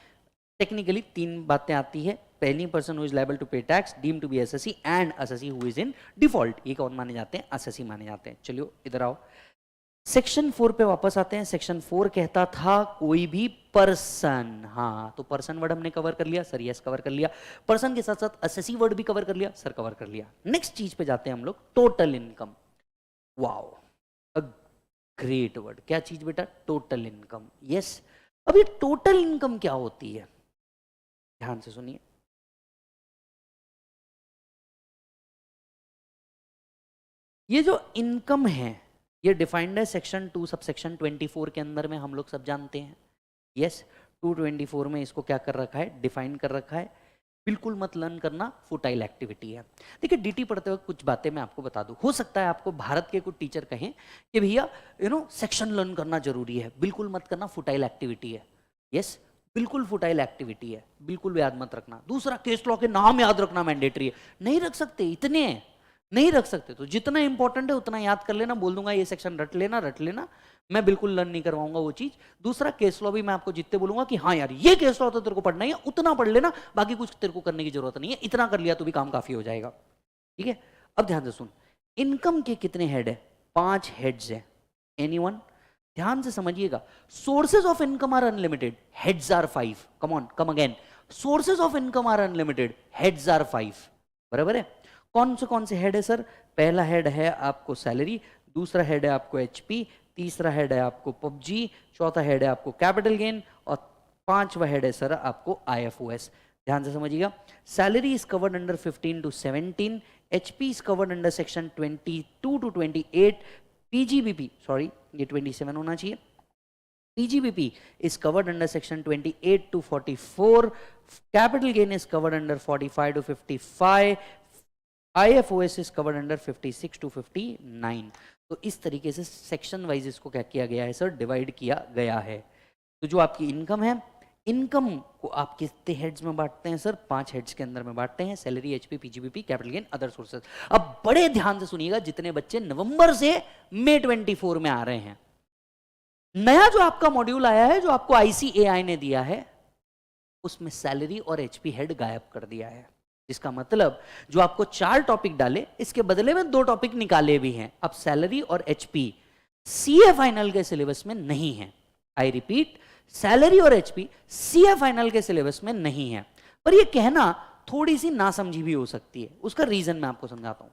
टेक्निकली 3 बातें आती है. पहली, person who is liable to pay tax, deemed to be assessee, and assessee who is in default. ये कौन माने जाते हैं? assessee माने जाते हैं. चलिए इधर आओ, सेक्शन 4 पे वापस आते हैं. सेक्शन 4 कहता था कोई भी पर्सन. हाँ, तो पर्सन वर्ड हमने कवर कर लिया सर. यस, कवर कर लिया. पर्सन के साथ साथ assessee वर्ड भी कवर कर लिया सर. कवर कर लिया. नेक्स्ट चीज पे जाते हैं हम लोग, total income. Wow, a great word. क्या चीज बेटा? Total income. यस. अब ये टोटल इनकम क्या होती है? ध्यान से सुनिए. ये जो इनकम है ये डिफाइंड है सेक्शन 2 सबसेक्शन 24 के अंदर में, हम लोग सब जानते हैं. यस, 224 में इसको क्या कर रखा है, डिफाइन कर रखा है। बिल्कुल मत लर्न करना, फुटाइल एक्टिविटी है। देखिए डीटी पढ़ते वक्त कुछ बातें मैं आपको बता दूं, हो सकता है आपको भारत के कुछ टीचर कहें कि भैया सेक्शन लर्न करना जरूरी है, बिल्कुल मत करना, फुटाइल एक्टिविटी है। यस, बिल्कुल फुटाइल एक्टिविटी है, बिल्कुल याद मत रखना। दूसरा, केस लॉ के नाम याद रखना मैंडेटरी है, नहीं रख सकते, इतने हैं, नहीं रख सकते। तो जितना इंपॉर्टेंट है उतना याद कर लेना, बोल दूंगा ये सेक्शन रट लेना, रट लेना, मैं बिल्कुल लर्न नहीं करवाऊंगा वो चीज। दूसरा, केस लॉ भी मैं आपको जितने बोलूंगा कि हाँ यार ये केस लॉ तो तेरे को पढ़ना ही है, उतना पढ़ लेना, बाकी कुछ तेरे को करने की जरूरत नहीं है, इतना कर लिया तो भी काम काफी हो जाएगा। ठीक है, अब ध्यान से सुन, इनकम के कितने हेड है, 5 हेड्स है। एनीवन, ध्यान से समझिएगा, sources of income are unlimited, heads are 5। Come on, come again, sources of income are unlimited, heads are 5। बराबर है। कौन से हेड है सर? पहला हेड है आपको सैलरी, दूसरा हेड है आपको एचपी, तीसरा हेड है आपको पबजी, चौथा हेड है आपको कैपिटल गेन, और पांचवा हेड है सर आपको आईएफओएस। ध्यान से समझिएगा, salary is covered under 15 to 17, HP is covered under section 22 to 28, PGBP, sorry ये 27 होना चाहिए, PGBP is covered under section 28 to 44, capital gain is covered under 45 to 55, IFOS is covered under 56 to 59। तो इस तरीके से सेक्शन वाइज इसको क्या किया गया है सर, डिवाइड किया गया है। तो जो आपकी इनकम है, इनकम को आप कितने हेड्स में बांटते हैं सर? 5 हेड्स के अंदर में बांटते हैं, salary, HP, PGBP, capital gain, other sources. अब बड़े ध्यान से सुनिएगा, जितने बच्चे नवंबर से मई 24 में आ रहे हैं, नया जो आपका मॉड्यूल आया है, जो आपको आईसीएआई ने दिया है, उसमें सैलरी और एचपी हेड गायब कर दिया है। इसका मतलब जो आपको 4 टॉपिक डाले, इसके बदले में 2 टॉपिक निकाले भी हैं। अब सैलरी और एचपी सीए फाइनल के सिलेबस में नहीं है। आई रिपीट, सैलरी और एचपी सीए फाइनल के सिलेबस में नहीं है। पर यह कहना थोड़ी सी नासमझी भी हो सकती है, उसका रीजन मैं आपको समझाता हूं।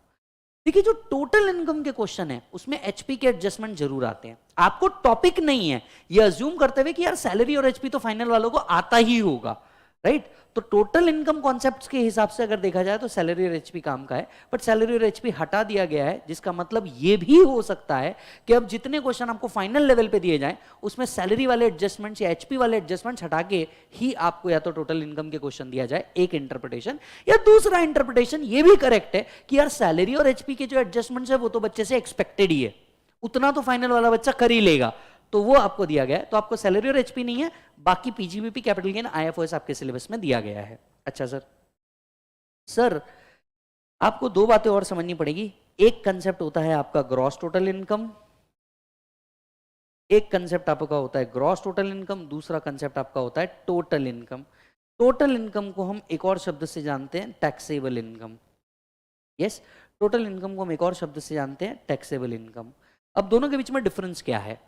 देखिए जो टोटल इनकम के क्वेश्चन है उसमें एचपी के एडजस्टमेंट जरूर आते हैं। आपको टॉपिक नहीं है ये अज्यूम करते हुए कि यार सैलरी और एचपी तो फाइनल वालों को आता ही होगा, राइट? तो टोटल इनकम कॉन्सेप्ट्स के हिसाब से अगर देखा जाए तो सैलरी और एचपी काम का है, बट सैलरी और एचपी हटा दिया गया है, जिसका मतलब ये भी हो सकता है कि अब जितने क्वेश्चन आपको फाइनल लेवल पे दिए जाएं उसमें सैलरी वाले एडजस्टमेंट्स या एचपी वाले एडजस्टमेंट्स हटा के ही आपको या तो टोटल इनकम के क्वेश्चन दिया जाए, एक इंटरप्रिटेशन। या दूसरा इंटरप्रिटेशन ये भी करेक्ट है कि यार सैलरी और एचपी के जो एडजस्टमेंट्स है वो तो बच्चे से एक्सपेक्टेड ही है, उतना तो फाइनल वाला बच्चा कर ही लेगा, तो वो आपको दिया गया है। तो आपको सैलरी और एचपी नहीं है, बाकी पीजीबीपी, कैपिटल गेन, आईएफओएस आपके सिलेबस में दिया गया है। अच्छा सर आपको 2 बातें और समझनी पड़ेगी। एक कंसेप्ट होता है आपका ग्रॉस टोटल इनकम, एक कंसेप्ट आपका होता है ग्रॉस टोटल इनकम, दूसरा कंसेप्ट आपका होता है टोटल इनकम। टोटल इनकम को हम एक और शब्द से जानते हैं, taxable income. Yes, total income को हम एक और शब्द से जानते हैं, टैक्सेबल इनकम। अब दोनों के बीच में डिफरेंस क्या है,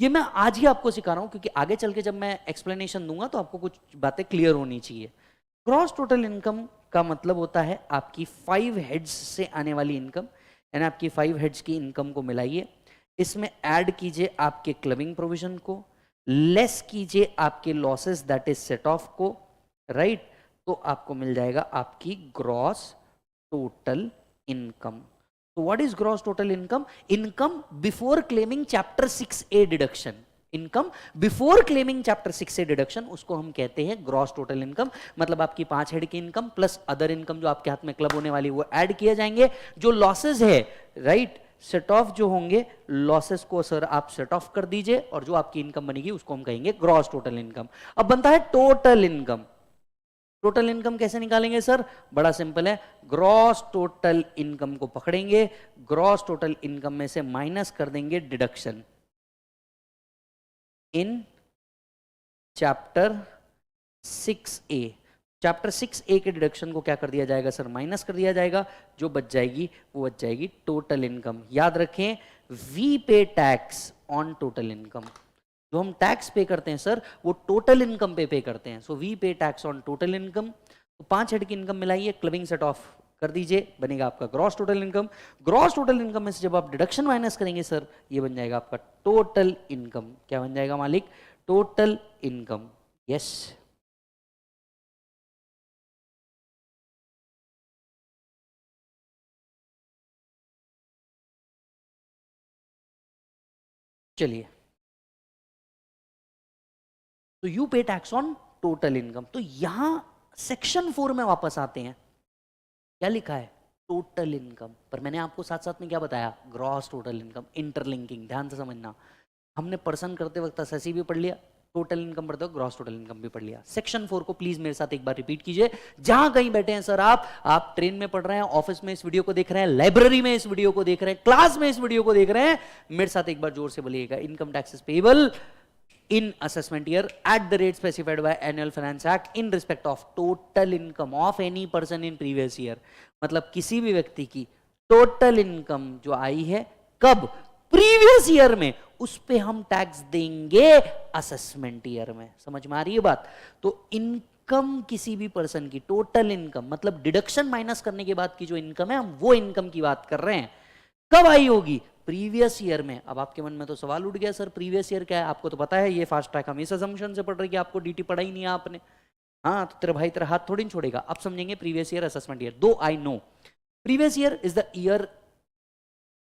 ये मैं आज ही आपको सिखा रहा हूं, क्योंकि आगे चल के जब मैं एक्सप्लेनेशन दूंगा तो आपको कुछ बातें क्लियर होनी चाहिए। ग्रॉस टोटल इनकम का मतलब होता है आपकी 5 हेड्स से आने वाली इनकम, यानी आपकी 5 हेड्स की इनकम को मिलाइए, इसमें ऐड कीजिए आपके क्लबिंग प्रोविजन को, लेस कीजिए आपके losses that is set of को, राइट? तो आपको मिल जाएगा आपकी gross total income. So what is gross total income? Income before claiming chapter 6A deduction. Income before claiming chapter 6 deduction, उसको हम कहते हैं ग्रॉस टोटल इनकम। मतलब आपकी 5 हेड की इनकम प्लस अदर इनकम जो आपके हाथ में क्लब होने वाली वो ऐड किए जाएंगे, जो लॉसेस है, राइट, सेट ऑफ जो होंगे, लॉसेस को सर आप सेट ऑफ कर दीजिए, और जो आपकी इनकम बनेगी उसको हम कहेंगे ग्रॉस टोटल इनकम। अब बनता है टोटल इनकम। टोटल इनकम कैसे निकालेंगे सर? बड़ा सिंपल है, ग्रॉस टोटल इनकम को पकड़ेंगे, ग्रॉस टोटल इनकम में से माइनस कर देंगे deduction in chapter 6A। Chapter 6A के डिडक्शन को क्या कर दिया जाएगा सर? माइनस कर दिया जाएगा, जो बच जाएगी वो बच जाएगी टोटल इनकम। याद रखें, वी पे टैक्स ऑन टोटल इनकम। जो हम टैक्स पे करते हैं सर वो टोटल इनकम पे करते हैं। सो वी पे टैक्स ऑन टोटल इनकम। तो 5 हेड की इनकम मिलाइए, क्लबिंग सेट ऑफ कर दीजिए, बनेगा आपका gross total income. Gross total income में से जब आप डिडक्शन माइनस करेंगे सर, ये बन जाएगा आपका टोटल इनकम। क्या बन जाएगा मालिक? Total income. यस, चलिए तो यू पे टैक्स ऑन टोटल इनकम। तो यहां सेक्शन 4 में वापस आते हैं, क्या लिखा है? Total income. पर मैंने आपको साथ साथ में क्या बताया? ग्रॉस टोटल इनकम, इंटरलिंकिंग, ध्यान से समझना। हमने पर्सन करते वक्त एसएससी भी पढ़ लिया, टोटल इनकम पढ़ते वक्त ग्रॉस टोटल इनकम भी पढ़ लिया। सेक्शन 4 को प्लीज मेरे साथ एक बार रिपीट कीजिए। जहां कहीं बैठे हैं सर, आप ट्रेन में पढ़ रहे हैं, ऑफिस में इस वीडियो को देख रहे हैं, लाइब्रेरी में इस वीडियो को देख रहे हैं, क्लास में इस वीडियो को देख रहे हैं, मेरे साथ एक बार जोर से बोलिएगा, income tax is payable in assessment year at the rate specified by annual finance act in respect of total income of any person in previous year। मतलब किसी भी व्यक्ति की टोटल इनकम जो आई है, कब? प्रीवियस ईयर में, उस पे हम टैक्स देंगे असेसमेंट ईयर में। समझ में आ रही है बात? तो इनकम किसी भी पर्सन की टोटल इनकम, मतलब डिडक्शन माइनस करने के बाद की जो इनकम है, हम वो इनकम की बात कर रहे हैं, कब आई होगी? प्रीवियस ईयर में। अब आपके मन में तो सवाल उठ गया, सर प्रीवियस ईयर क्या है? आपको तो पता है, ये फास्ट ट्रैक हम इस असम्पशन से पढ़ रहे हैं कि आपको डीटी पढ़ा ही नहीं है आपने। हाँ, तो तेरा भाई तेरा हाथ थोड़ी नहीं छोड़ेगा। अब समझेंगे previous year, assessment year. Though I know previous year is the year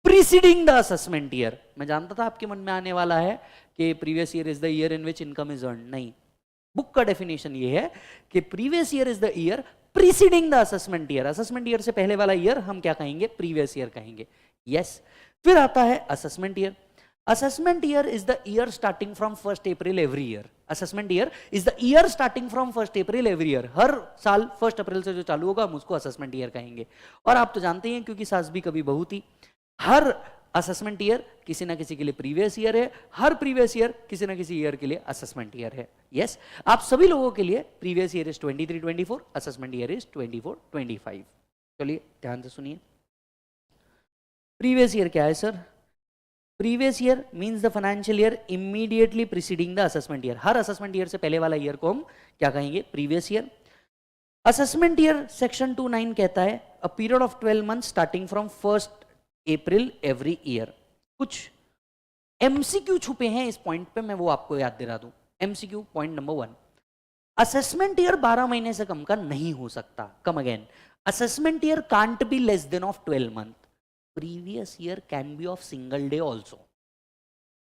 preceding the assessment year. मैं जानता था आपके मन में आने वाला है कि previous year is the year in which income is earn. नहीं, बुक का डेफिनेशन ये है कि previous year is the year preceding the assessment year. Assessment year से पहले वाला ईयर हम क्या कहेंगे? प्रीवियस ईयर कहेंगे। यस। फिर आता है assessment year. Assessment year is the year starting from 1 April every year. Assessment year is the year starting from 1 April every year. हर साल 1 अप्रैल से जो चालू होगा हम उसको असेसमेंट ईयर कहेंगे। और आप तो जानते हैं, क्योंकि सास भी कभी बहू थी, हर असेसमेंट ईयर किसी ना किसी के लिए प्रीवियस ईयर है, हर प्रीवियस ईयर किसी ना किसी ईयर के लिए असेसमेंट ईयर है। यस, आप सभी लोगों के लिए previous year is 23-24, assessment year is 24-25। चलिए ध्यान से सुनिए। प्रीवियस ईयर क्या है sir? Previous year means the financial year immediately preceding the assessment year. Her assessment year से पहले वाला ईयर को हम क्या कहेंगे? Previous year. Assessment year section 2(9) कहता है a period of 12 month starting from 1 April every year. कुछ एमसीक्यू छुपे हैं इस पॉइंट पे, मैं वो आपको याद दिला दूं। MCQ point number 1, assessment year 12 महीने से कम का नहीं हो सकता। Come again, assessment year can't be less than of 12 month. Previous year can be of single day also.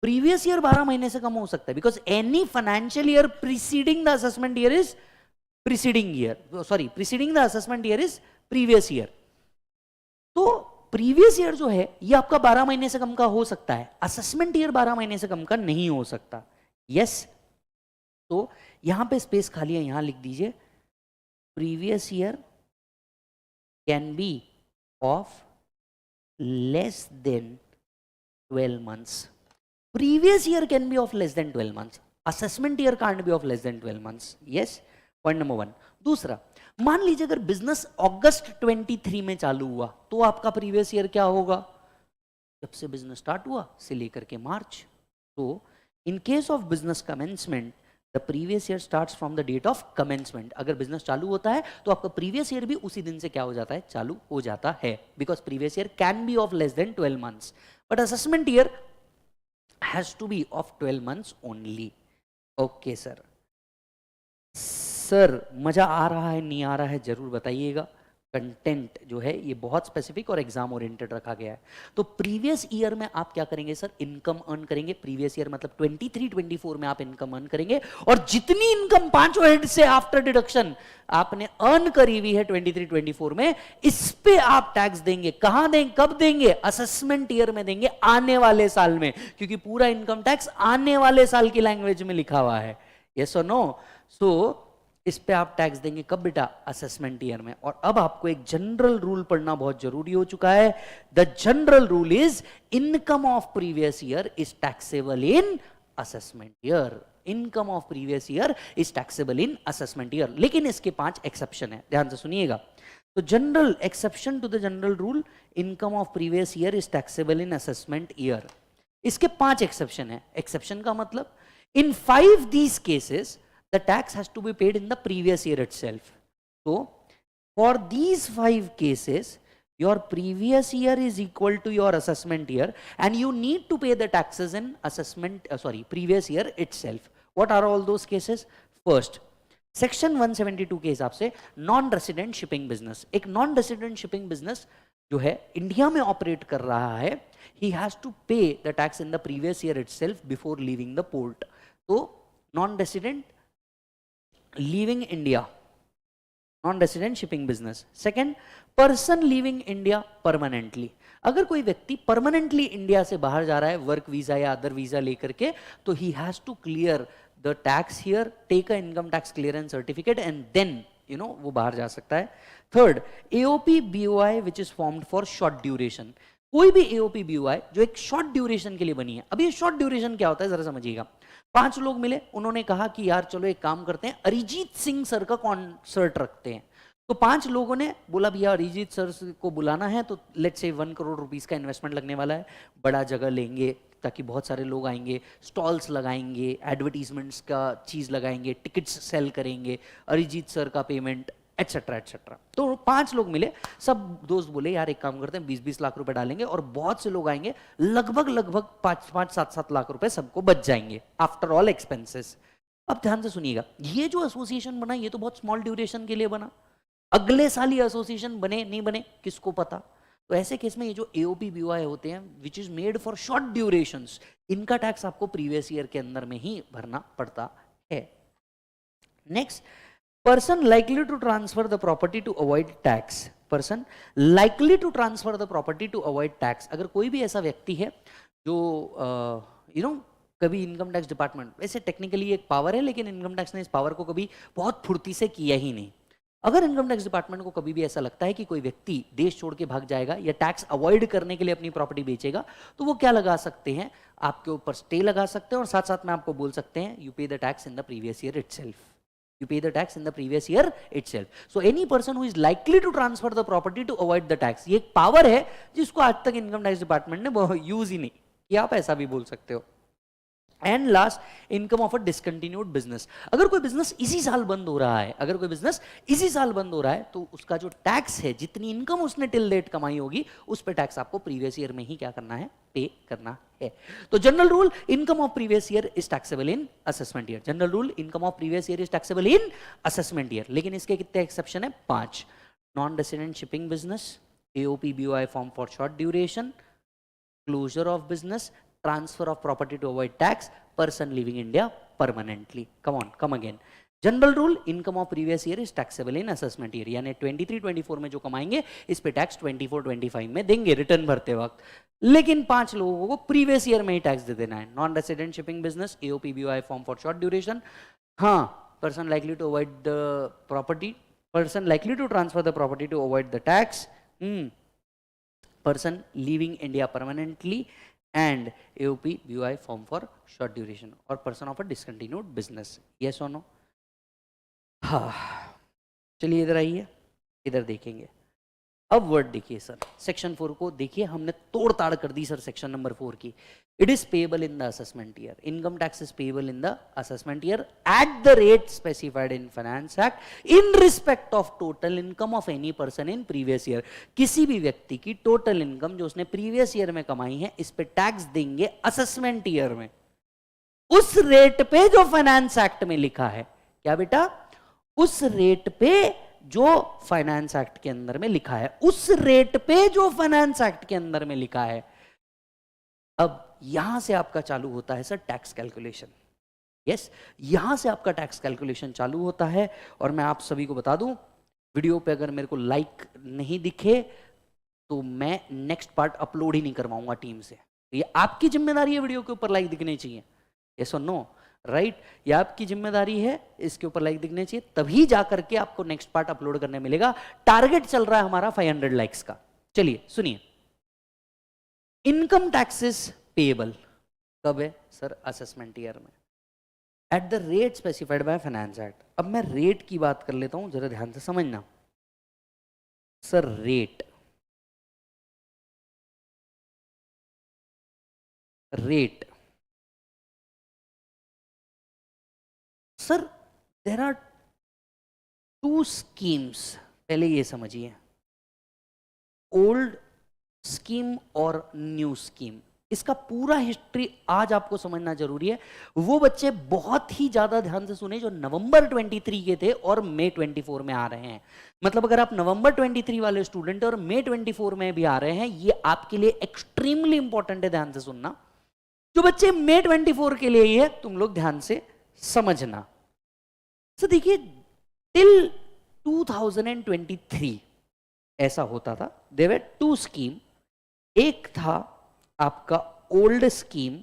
Previous year 12 महीने से कम हो सकता है, because any financial year preceding the assessment year is preceding year, sorry, preceding the assessment year is previous year. तो previous year जो है ये आपका 12 महीने से कम का हो सकता है, असेसमेंट ईयर 12 महीने से कम का नहीं हो सकता। यस, तो यहां पे स्पेस खाली है, यहां लिख दीजिए previous year can be of less than 12 months. Previous year can be of less than 12 months. Assessment year can't be of less than 12 months. Yes, point number 1. दूसरा, मान लीजिए अगर बिजनेस अगस्त 23 में चालू हुआ तो आपका प्रीवियस ईयर क्या होगा? जब से बिजनेस स्टार्ट हुआ से लेकर के मार्च। तो in case of business commencement the previous year starts from the date of commencement. अगर बिजनेस चालू होता है तो आपका प्रीवियस ईयर भी उसी दिन से क्या हो जाता है? चालू हो जाता है, because previous year can be of less than 12 months, but assessment year has to be of 12 months only. Okay sir, sir मजा आ रहा है नहीं आ रहा है जरूर बताइएगा। कंटेंट जो है ये बहुत स्पेसिफिक और एग्जाम ओरिएंटेड रखा गया है। तो प्रीवियस ईयर में आप क्या करेंगे सर? इनकम अर्न करेंगे। प्रीवियस ईयर मतलब 23-24 में आप इनकम अर्न करेंगे, और जितनी इनकम पांचों हेड से आफ्टर डिडक्शन आपने अर्न करी हुई है 23-24 में, इस पे आप टैक्स देंगे। कहां देंगे, कब देंगे? असेसमेंट ईयर में देंगे, आने वाले साल में, क्योंकि पूरा इनकम टैक्स आने वाले साल की लैंग्वेज में लिखा हुआ है। यस और नो? सो इस पे आप टैक्स देंगे कब बेटा? असेसमेंट ईयर में। और अब आपको एक जनरल रूल पढ़ना बहुत जरूरी हो चुका है। The general rule is income of previous year is taxable in assessment year. Income of previous year is taxable in assessment year. लेकिन इसके 5 एक्सेप्शन है, ध्यान से सुनिएगा। तो general exception to the general rule, income of previous year is taxable in assessment year. इसके 5 exception है। Exception का मतलब, in 5 these cases the tax has to be paid in the previous year itself. So for these 5 cases your previous year is equal to your assessment year and you need to pay the taxes in previous year itself. What are all those cases? First, section 172 के हिसाब से non resident shipping business, एक non resident shipping business जो है India में operate कर रहा है, he has to pay the tax in the previous year itself before leaving the port. तो non resident leaving India, non resident shipping business. Second, person leaving India permanently. अगर कोई व्यक्ति परमानेंटली इंडिया से बाहर जा रहा है वर्क वीजा या अदर वीजा लेकर के, तो he has to clear the tax here, take a income tax clearance certificate and then वो बाहर जा सकता है। Third, AOP BOI which is formed for short duration. कोई भी एओपी बीओआई जो एक शॉर्ट ड्यूरेशन के लिए बनी है। अभी शॉर्ट ड्यूरेशन क्या होता है जरा समझिएगा। 5 लोग मिले, उन्होंने कहा कि यार चलो एक काम करते हैं, अरिजीत सिंह सर का कॉन्सर्ट रखते हैं। तो 5 लोगों ने बोला भैया अरिजीत सर को बुलाना है, तो लेट्स से 1 करोड़ रुपीस का इन्वेस्टमेंट लगने वाला है, बड़ा जगह लेंगे ताकि बहुत सारे लोग आएंगे, स्टॉल्स लगाएंगे, एडवर्टीजमेंट्स का चीज लगाएंगे, टिकट्स सेल करेंगे, अरिजीत सर का पेमेंट एटसेट्रा एटसेट्रा। तो 5 लोग मिले, सब दोस्त बोले यार एक काम करते हैं 20-20 लाख रुपए डालेंगे और बहुत से लोग आएंगे, लगभग 5-7 लाख रुपए सबको बच जाएंगे आफ्टर ऑल एक्सपेंसेस। अब ध्यान से सुनिएगा, ये जो एसोसिएशन बना ये तो बहुत स्मॉल ड्यूरेशन के लिए बना, अगले साल ये एसोसिएशन बने नहीं बने किसको पता। तो ऐसे केस में ये जो एओपी बीओआई होते हैं which is made for short durations, इनका टैक्स आपको प्रीवियस ईयर के अंदर में ही भरना पड़ता है। Next, person likely to transfer the property to avoid tax. Person likely to transfer the property to avoid tax. अगर कोई भी ऐसा व्यक्ति है जो कभी इनकम टैक्स डिपार्टमेंट, वैसे टेक्निकली एक पावर है लेकिन इनकम टैक्स ने इस पावर को कभी बहुत फुर्ती से किया ही नहीं। अगर इनकम टैक्स डिपार्टमेंट को कभी भी ऐसा लगता है कि कोई व्यक्ति देश छोड़ के भाग जाएगा या टैक्स अवॉइड करने के लिए अपनी प्रॉपर्टी बेचेगा, तो वो क्या लगा सकते हैं, आपके ऊपर स्टे लगा सकते हैं और साथ साथ में आपको बोल सकते हैं यू पे the tax in the previous year itself, you pay the tax in the previous year itself. So any person who is likely to transfer the property to avoid the tax, ये एक power है जिसको आज तक income tax department ने use ही नहीं किया, आप ऐसा भी बोल सकते हो। And last, income of a discontinued business. अगर कोई बिजनेस इसी साल बंद हो रहा है, अगर कोई बिजनेस इसी साल बंद हो रहा है, तो उसका जो टैक्स है, जितनी इनकम उसने टिल डेट कमाई होगी, उस पे टैक्स आपको प्रीवियस ईयर में ही क्या करना है, पे करना है। तो general rule, income of previous year is taxable in assessment year. General rule, income of previous year is taxable in assessment year. लेकिन इसके कितने एक्सेप्शन है, 5। Non resident shipping business, AOP BOI form for short duration, closure of business, transfer of property to avoid tax, person leaving India permanently. Come on, come again. General rule, income of previous year is taxable in assessment year. यानी 23-24 में जो कमाएंगे इस पे tax 24-25 में देंगे return भरते वक्त। लेकिन 5 लोगों को प्रीवियस ईयर में ही टैक्स दे देना है। Non resident shipping business, AOP BOI form for short duration, हाँ, person likely to avoid the property, person likely to transfer the property to avoid the tax, person living India permanently, and AOP BOI form for short duration or person of a discontinued business. Yes or no? हाँ, चलिए इधर आइए, इधर देखेंगे। अब word देखिए sir, section 4 को देखिए, हमने तोड़ ताड़ कर दी सर सेक्शन नंबर 4 की। It is payable in the assessment year, income tax is payable in the assessment year at the rate specified in finance act in respect of total income of any person in previous year. किसी भी व्यक्ति की total income जो उसने previous year में कमाई है, इस पे टैक्स देंगे असेसमेंट ईयर में, उस रेट पे जो फाइनेंस एक्ट में लिखा है। क्या बेटा, उस रेट पे जो फाइनेंस एक्ट के अंदर में लिखा है, उस रेट पे जो फाइनेंस एक्ट के अंदर में लिखा है। अब यहां से आपका चालू होता है सर टैक्स कैलकुलेशन। यस, यहां से आपका टैक्स कैलकुलेशन चालू होता है। और मैं आप सभी को बता दूं, वीडियो पे अगर मेरे को लाइक नहीं दिखे तो मैं नेक्स्ट पार्ट अपलोड ही नहीं करवाऊंगा टीम से। ये आपकी जिम्मेदारी है, वीडियो के ऊपर लाइक दिखने चाहिए। यस और नो, राइट, ये आपकी जिम्मेदारी है, इसके ऊपर लाइक दिखने चाहिए, तभी जाकर के आपको नेक्स्ट पार्ट अपलोड करने मिलेगा। टारगेट चल रहा है हमारा 500 लाइक्स का। चलिए सुनिए, इनकम टैक्सेस पेएबल कब है सर, असेसमेंट ईयर में, at the rate specified by finance act. अब मैं रेट की बात कर लेता हूं, जरा ध्यान से समझना sir. Rate sir, there are 2 schemes. पहले ये समझिए, ओल्ड स्कीम और न्यू स्कीम। इसका पूरा हिस्ट्री आज आपको समझना जरूरी है। वो बच्चे बहुत ही ज्यादा ध्यान से सुने जो नवंबर 23 के थे और मई 24 में आ रहे हैं। मतलब अगर आप नवंबर 23 वाले स्टूडेंट और मई 24 में भी आ रहे हैं, ये आपके लिए एक्सट्रीमली इंपॉर्टेंट है, ध्यान से सुनना। जो बच्चे मई 24 के लिए ही है, तुम लोग ध्यान से समझना। सो देखिए टिल 2023 ऐसा होता था, देयर वर टू स्कीम। एक था आपका ओल्ड स्कीम,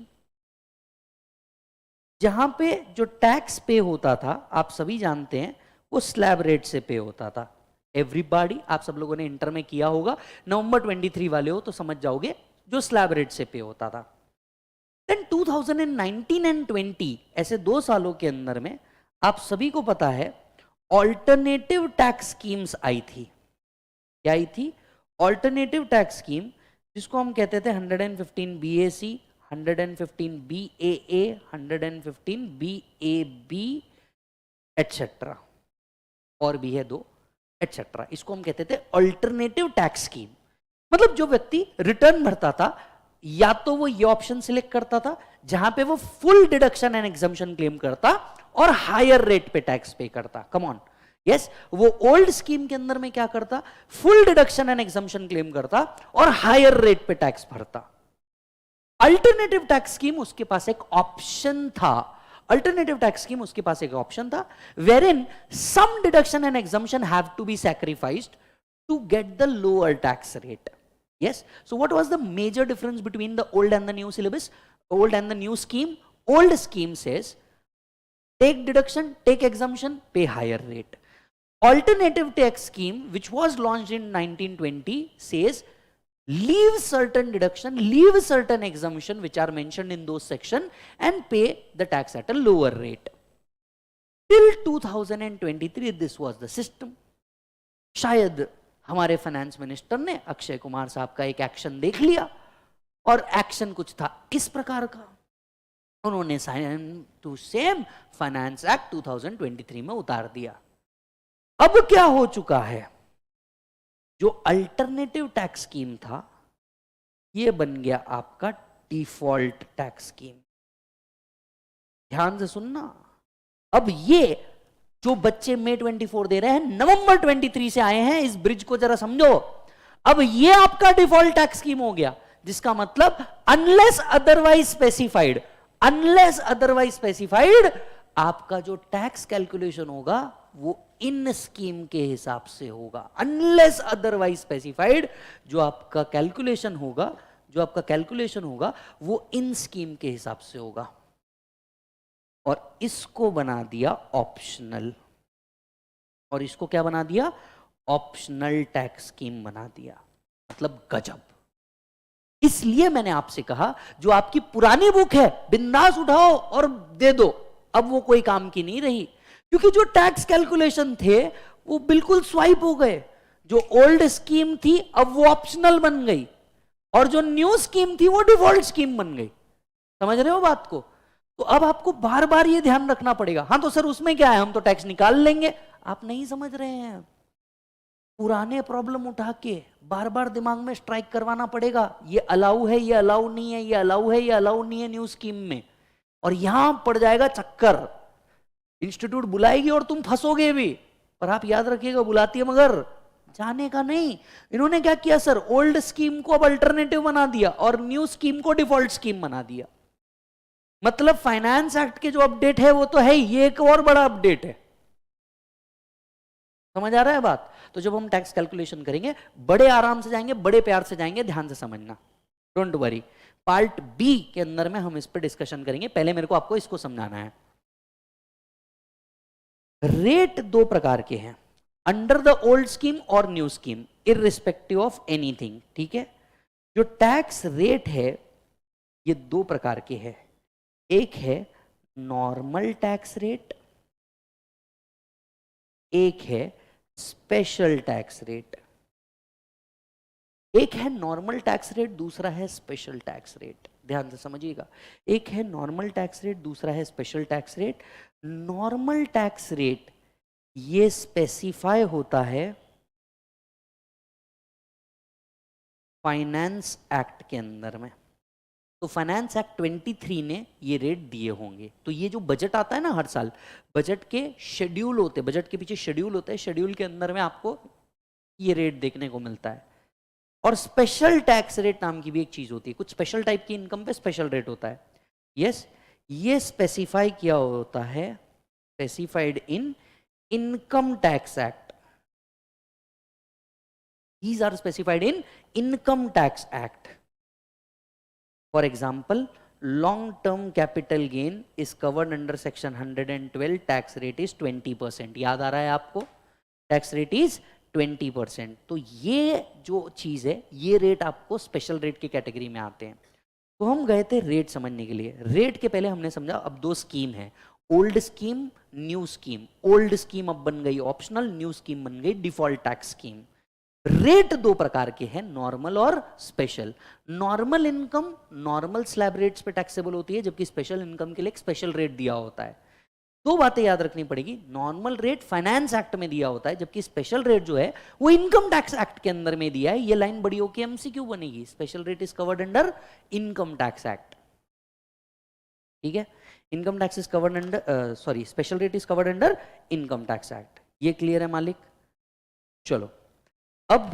जहां पे जो टैक्स पे होता था आप सभी जानते हैं वो स्लैब रेट से पे होता था। एवरीबॉडी, आप सब लोगों ने इंटर में किया होगा, नवंबर 23 वाले हो तो समझ जाओगे, जो स्लैब रेट से पे होता था। देन 2019 एंड 20 ऐसे 2 सालों के अंदर में आप सभी को पता है ऑल्टरनेटिव टैक्स स्कीम्स आई थी। क्या आई थी? ऑल्टरनेटिव टैक्स स्कीम, जिसको हम कहते थे 115 BAC, 115 BAA, 115 BAB एटसेट्रा, और भी है 2 एटसेट्रा। इसको हम कहते थे ऑल्टरनेटिव टैक्स स्कीम। मतलब जो व्यक्ति रिटर्न भरता था, या तो वो ये ऑप्शन सिलेक्ट करता था जहां पे वो full deduction and exemption claim करता और हायर रेट पे टैक्स पे करता। कम ऑन, यस, वो ओल्ड स्कीम के अंदर में क्या करता? Full deduction and exemption claim करता और हायर रेट पे टैक्स भरता। अल्टरनेटिव टैक्स स्कीम, उसके पास एक ऑप्शन था, अल्टरनेटिव टैक्स स्कीम उसके पास एक ऑप्शन था, wherein some deduction and exemption have to be sacrificed to get the lower tax rate. Yes, so what was the major difference between the old and the new syllabus, old and the new scheme? Old scheme says take deduction, take exemption, pay higher rate. Alternative tax scheme, which was launched in 1920, says leave certain deduction, leave certain exemption which are mentioned in those section and pay the tax at a lower rate. Till 2023 this was the system. शायद हमारे finance minister ने अक्षय कुमार साहब का एक action देख लिया, और action कुछ था इस प्रकार का, उन्होंने sign to same finance act 2023 में उतार दिया। अब क्या हो चुका है? जो अल्टरनेटिव टैक्स स्कीम था ये बन गया आपका डिफॉल्ट टैक्स स्कीम। ध्यान से सुनना, अब ये जो बच्चे मई 24 दे रहे हैं, नवंबर 23 से आए हैं, इस ब्रिज को जरा समझो। अब ये आपका डिफॉल्ट टैक्स स्कीम हो गया, जिसका मतलब unless otherwise specified, unless otherwise specified, आपका जो टैक्स कैलकुलेशन होगा वो इन स्कीम के हिसाब से होगा। अनलेस अदरवाइज स्पेसिफाइड, जो आपका कैलकुलेशन होगा, जो आपका कैलकुलेशन होगा वो इन स्कीम के हिसाब से होगा। और इसको बना दिया ऑप्शनल, और इसको क्या बना दिया? ऑप्शनल टैक्स स्कीम बना दिया। मतलब गजब। इसलिए मैंने आपसे कहा जो आपकी पुरानी बुक है बिंदास उठाओ और दे दो, अब वो कोई काम की नहीं रही, क्योंकि जो टैक्स कैलकुलेशन थे वो बिल्कुल स्वाइप हो गए। जो ओल्ड स्कीम थी अब वो ऑप्शनल बन गई, और जो न्यू स्कीम थी वो डिफॉल्ट स्कीम बन गई। समझ रहे हो बात को? तो अब आपको बार बार ये ध्यान रखना पड़ेगा। हाँ तो सर उसमें क्या है, हम तो टैक्स निकाल लेंगे। आप नहीं समझ रहे हैं, पुराने प्रॉब्लम उठा के बार बार दिमाग में स्ट्राइक करवाना पड़ेगा। ये अलाउ है, ये अलाउ नहीं है, ये अलाउ है, ये अलाउ नहीं है न्यू स्कीम में, और यहां पड़ जाएगा चक्कर। इंस्टीट्यूट बुलाएगी और तुम फंसोगे भी, पर आप याद रखिएगा बुलाती है मगर जाने का नहीं। इन्होंने क्या किया सर, ओल्ड स्कीम को अब अल्टरनेटिव बना दिया और न्यू स्कीम को डिफॉल्ट स्कीम बना दिया। मतलब फाइनेंस एक्ट के जो अपडेट है वो तो है ही, ये एक और बड़ा अपडेट है। समझ आ रहा है बात? तो जब हम टैक्स कैलकुलेशन करेंगे बड़े आराम से जाएंगे, बड़े प्यार से जाएंगे, ध्यान से समझना, डोंट वरी। पार्ट बी के अंदर में हम इस पर डिस्कशन करेंगे, पहले मेरे को आपको इसको समझाना है। रेट 2 प्रकार के हैं, अंडर द ओल्ड स्कीम और new scheme, irrespective of anything. ठीक है, जो टैक्स रेट है ये 2 प्रकार के हैं। एक है नॉर्मल टैक्स रेट, एक है स्पेशल टैक्स रेट। एक है नॉर्मल टैक्स रेट, दूसरा है स्पेशल टैक्स रेट। ध्यान से समझिएगा, एक है नॉर्मल टैक्स रेट, दूसरा है special tax rate. Normal tax rate ये स्पेसिफाई होता है फाइनेंस एक्ट के अंदर में। तो फाइनेंस एक्ट 23 ने ये रेट दिए होंगे। तो ये जो बजट आता है ना हर साल, बजट के शेड्यूल होते हैं, बजट के पीछे शेड्यूल होता है, शेड्यूल के अंदर में आपको ये रेट देखने को मिलता है। और स्पेशल टैक्स रेट नाम की भी एक चीज होती है, कुछ स्पेशल टाइप की इनकम पे स्पेशल रेट होता है। यस, ये स्पेसिफाई किया होता है specified in income tax act. These are specified in income tax act. For example, long term capital gain is covered under section 112. tax rate is 20%. याद आ रहा है आपको? tax rate is 20%. तो ये जो चीज है, ये रेट आपको स्पेशल रेट की कैटेगरी में आते हैं. तो हम गए थे रेट समझने के लिए. रेट के पहले हमने समझा अब दो स्कीम है, old scheme, new scheme. Old scheme अब बन गई ऑप्शनल, न्यू स्कीम बन गई डिफॉल्ट टैक्स स्कीम. रेट दो प्रकार के हैं, नॉर्मल और special. Normal income normal slab rates पे टैक्सेबल होती है, जबकि स्पेशल इनकम के लिए एक स्पेशल रेट दिया होता है. दो बातें याद रखनी पड़ेगी. नॉर्मल रेट फाइनेंस एक्ट में दिया होता है, जबकि स्पेशल रेट जो है वो इनकम टैक्स एक्ट के अंदर में दिया है. ये लाइन बड़ी होकर एमसीक्यू बनेगी. Special rate is covered under income tax act. ठीक है, income tax is covered under sorry special rate is covered under income tax act. ये क्लियर है मालिक? चलो अब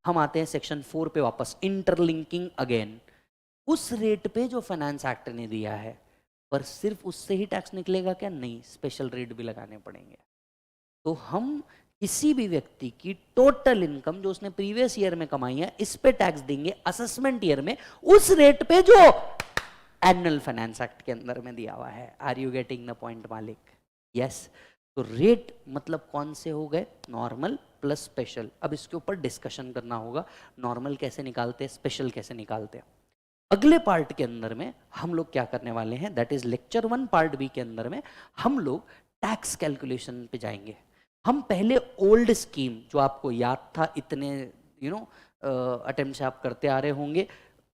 हम आते हैं सेक्शन 4 पे वापस. Interlinking again. उस रेट पे जो फाइनेंस एक्ट ने दिया है, पर सिर्फ उससे ही टैक्स निकलेगा क्या? नहीं, स्पेशल रेट भी लगाने पड़ेंगे. तो हम किसी भी व्यक्ति की टोटल इनकम जो उसने प्रीवियस ईयर में कमाई है, इस पे टैक्स देंगे असेसमेंट ईयर में उस रेट पे जो एनुअल फाइनेंस एक्ट के अंदर में दिया हुआ है. Are you getting the point मालिक? यस. तो रेट मतलब कौन से हो गए? Normal plus special. अब इसके ऊपर डिस्कशन करना होगा, नॉर्मल कैसे निकालते हैं, स्पेशल कैसे निकालते हैं. अगले पार्ट के अंदर में हम लोग क्या करने वाले हैं, that is lecture 1 part B के अंदर में हम लोग टैक्स कैलकुलेशन पे जाएंगे. हम पहले ओल्ड स्कीम जो आपको याद था, इतने अटेम्प्ट से आप करते आ रहे होंगे,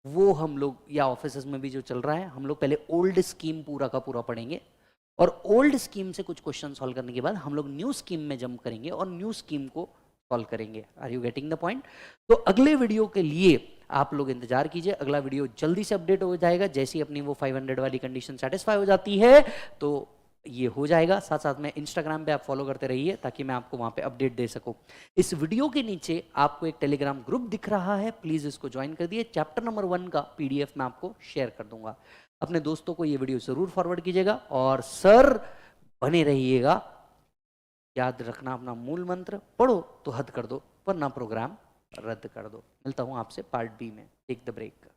वो हम लोग या ऑफिसेस में भी जो चल रहा है, हम लोग पहले ओल्ड स्कीम पूरा का पूरा पढ़ेंगे. और ओल्ड स्कीम से कुछ क्वेश्चन सॉल्व करने के बाद हम लोग न्यू स्कीम में जंप करेंगे और न्यू स्कीम को सॉल्व करेंगे. Are you getting the point? तो अगले वीडियो के लिए आप लोग इंतजार कीजिए. अगला वीडियो जल्दी से अपडेट हो जाएगा. जैसे ही अपनी वो 500 वाली कंडीशन सेटिस्फाई हो जाती है तो ये हो जाएगा. साथ साथ में इंस्टाग्राम पे आप फॉलो करते रहिए ताकि मैं आपको वहां पे अपडेट दे सकूं. इस वीडियो के नीचे आपको एक टेलीग्राम ग्रुप दिख रहा है, प्लीज इसको ज्वाइन कर दिए. चैप्टर नंबर 1 का पीडीएफ मैं आपको शेयर कर दूंगा. अपने दोस्तों को ये वीडियो जरूर फॉरवर्ड कीजिएगा और सर बने रहिएगा. याद रखना अपना मूल मंत्र, पढ़ो तो हद कर दो वरना प्रोग्राम रद्द कर दो. मिलता हूं आपसे पार्ट बी में. Take the break.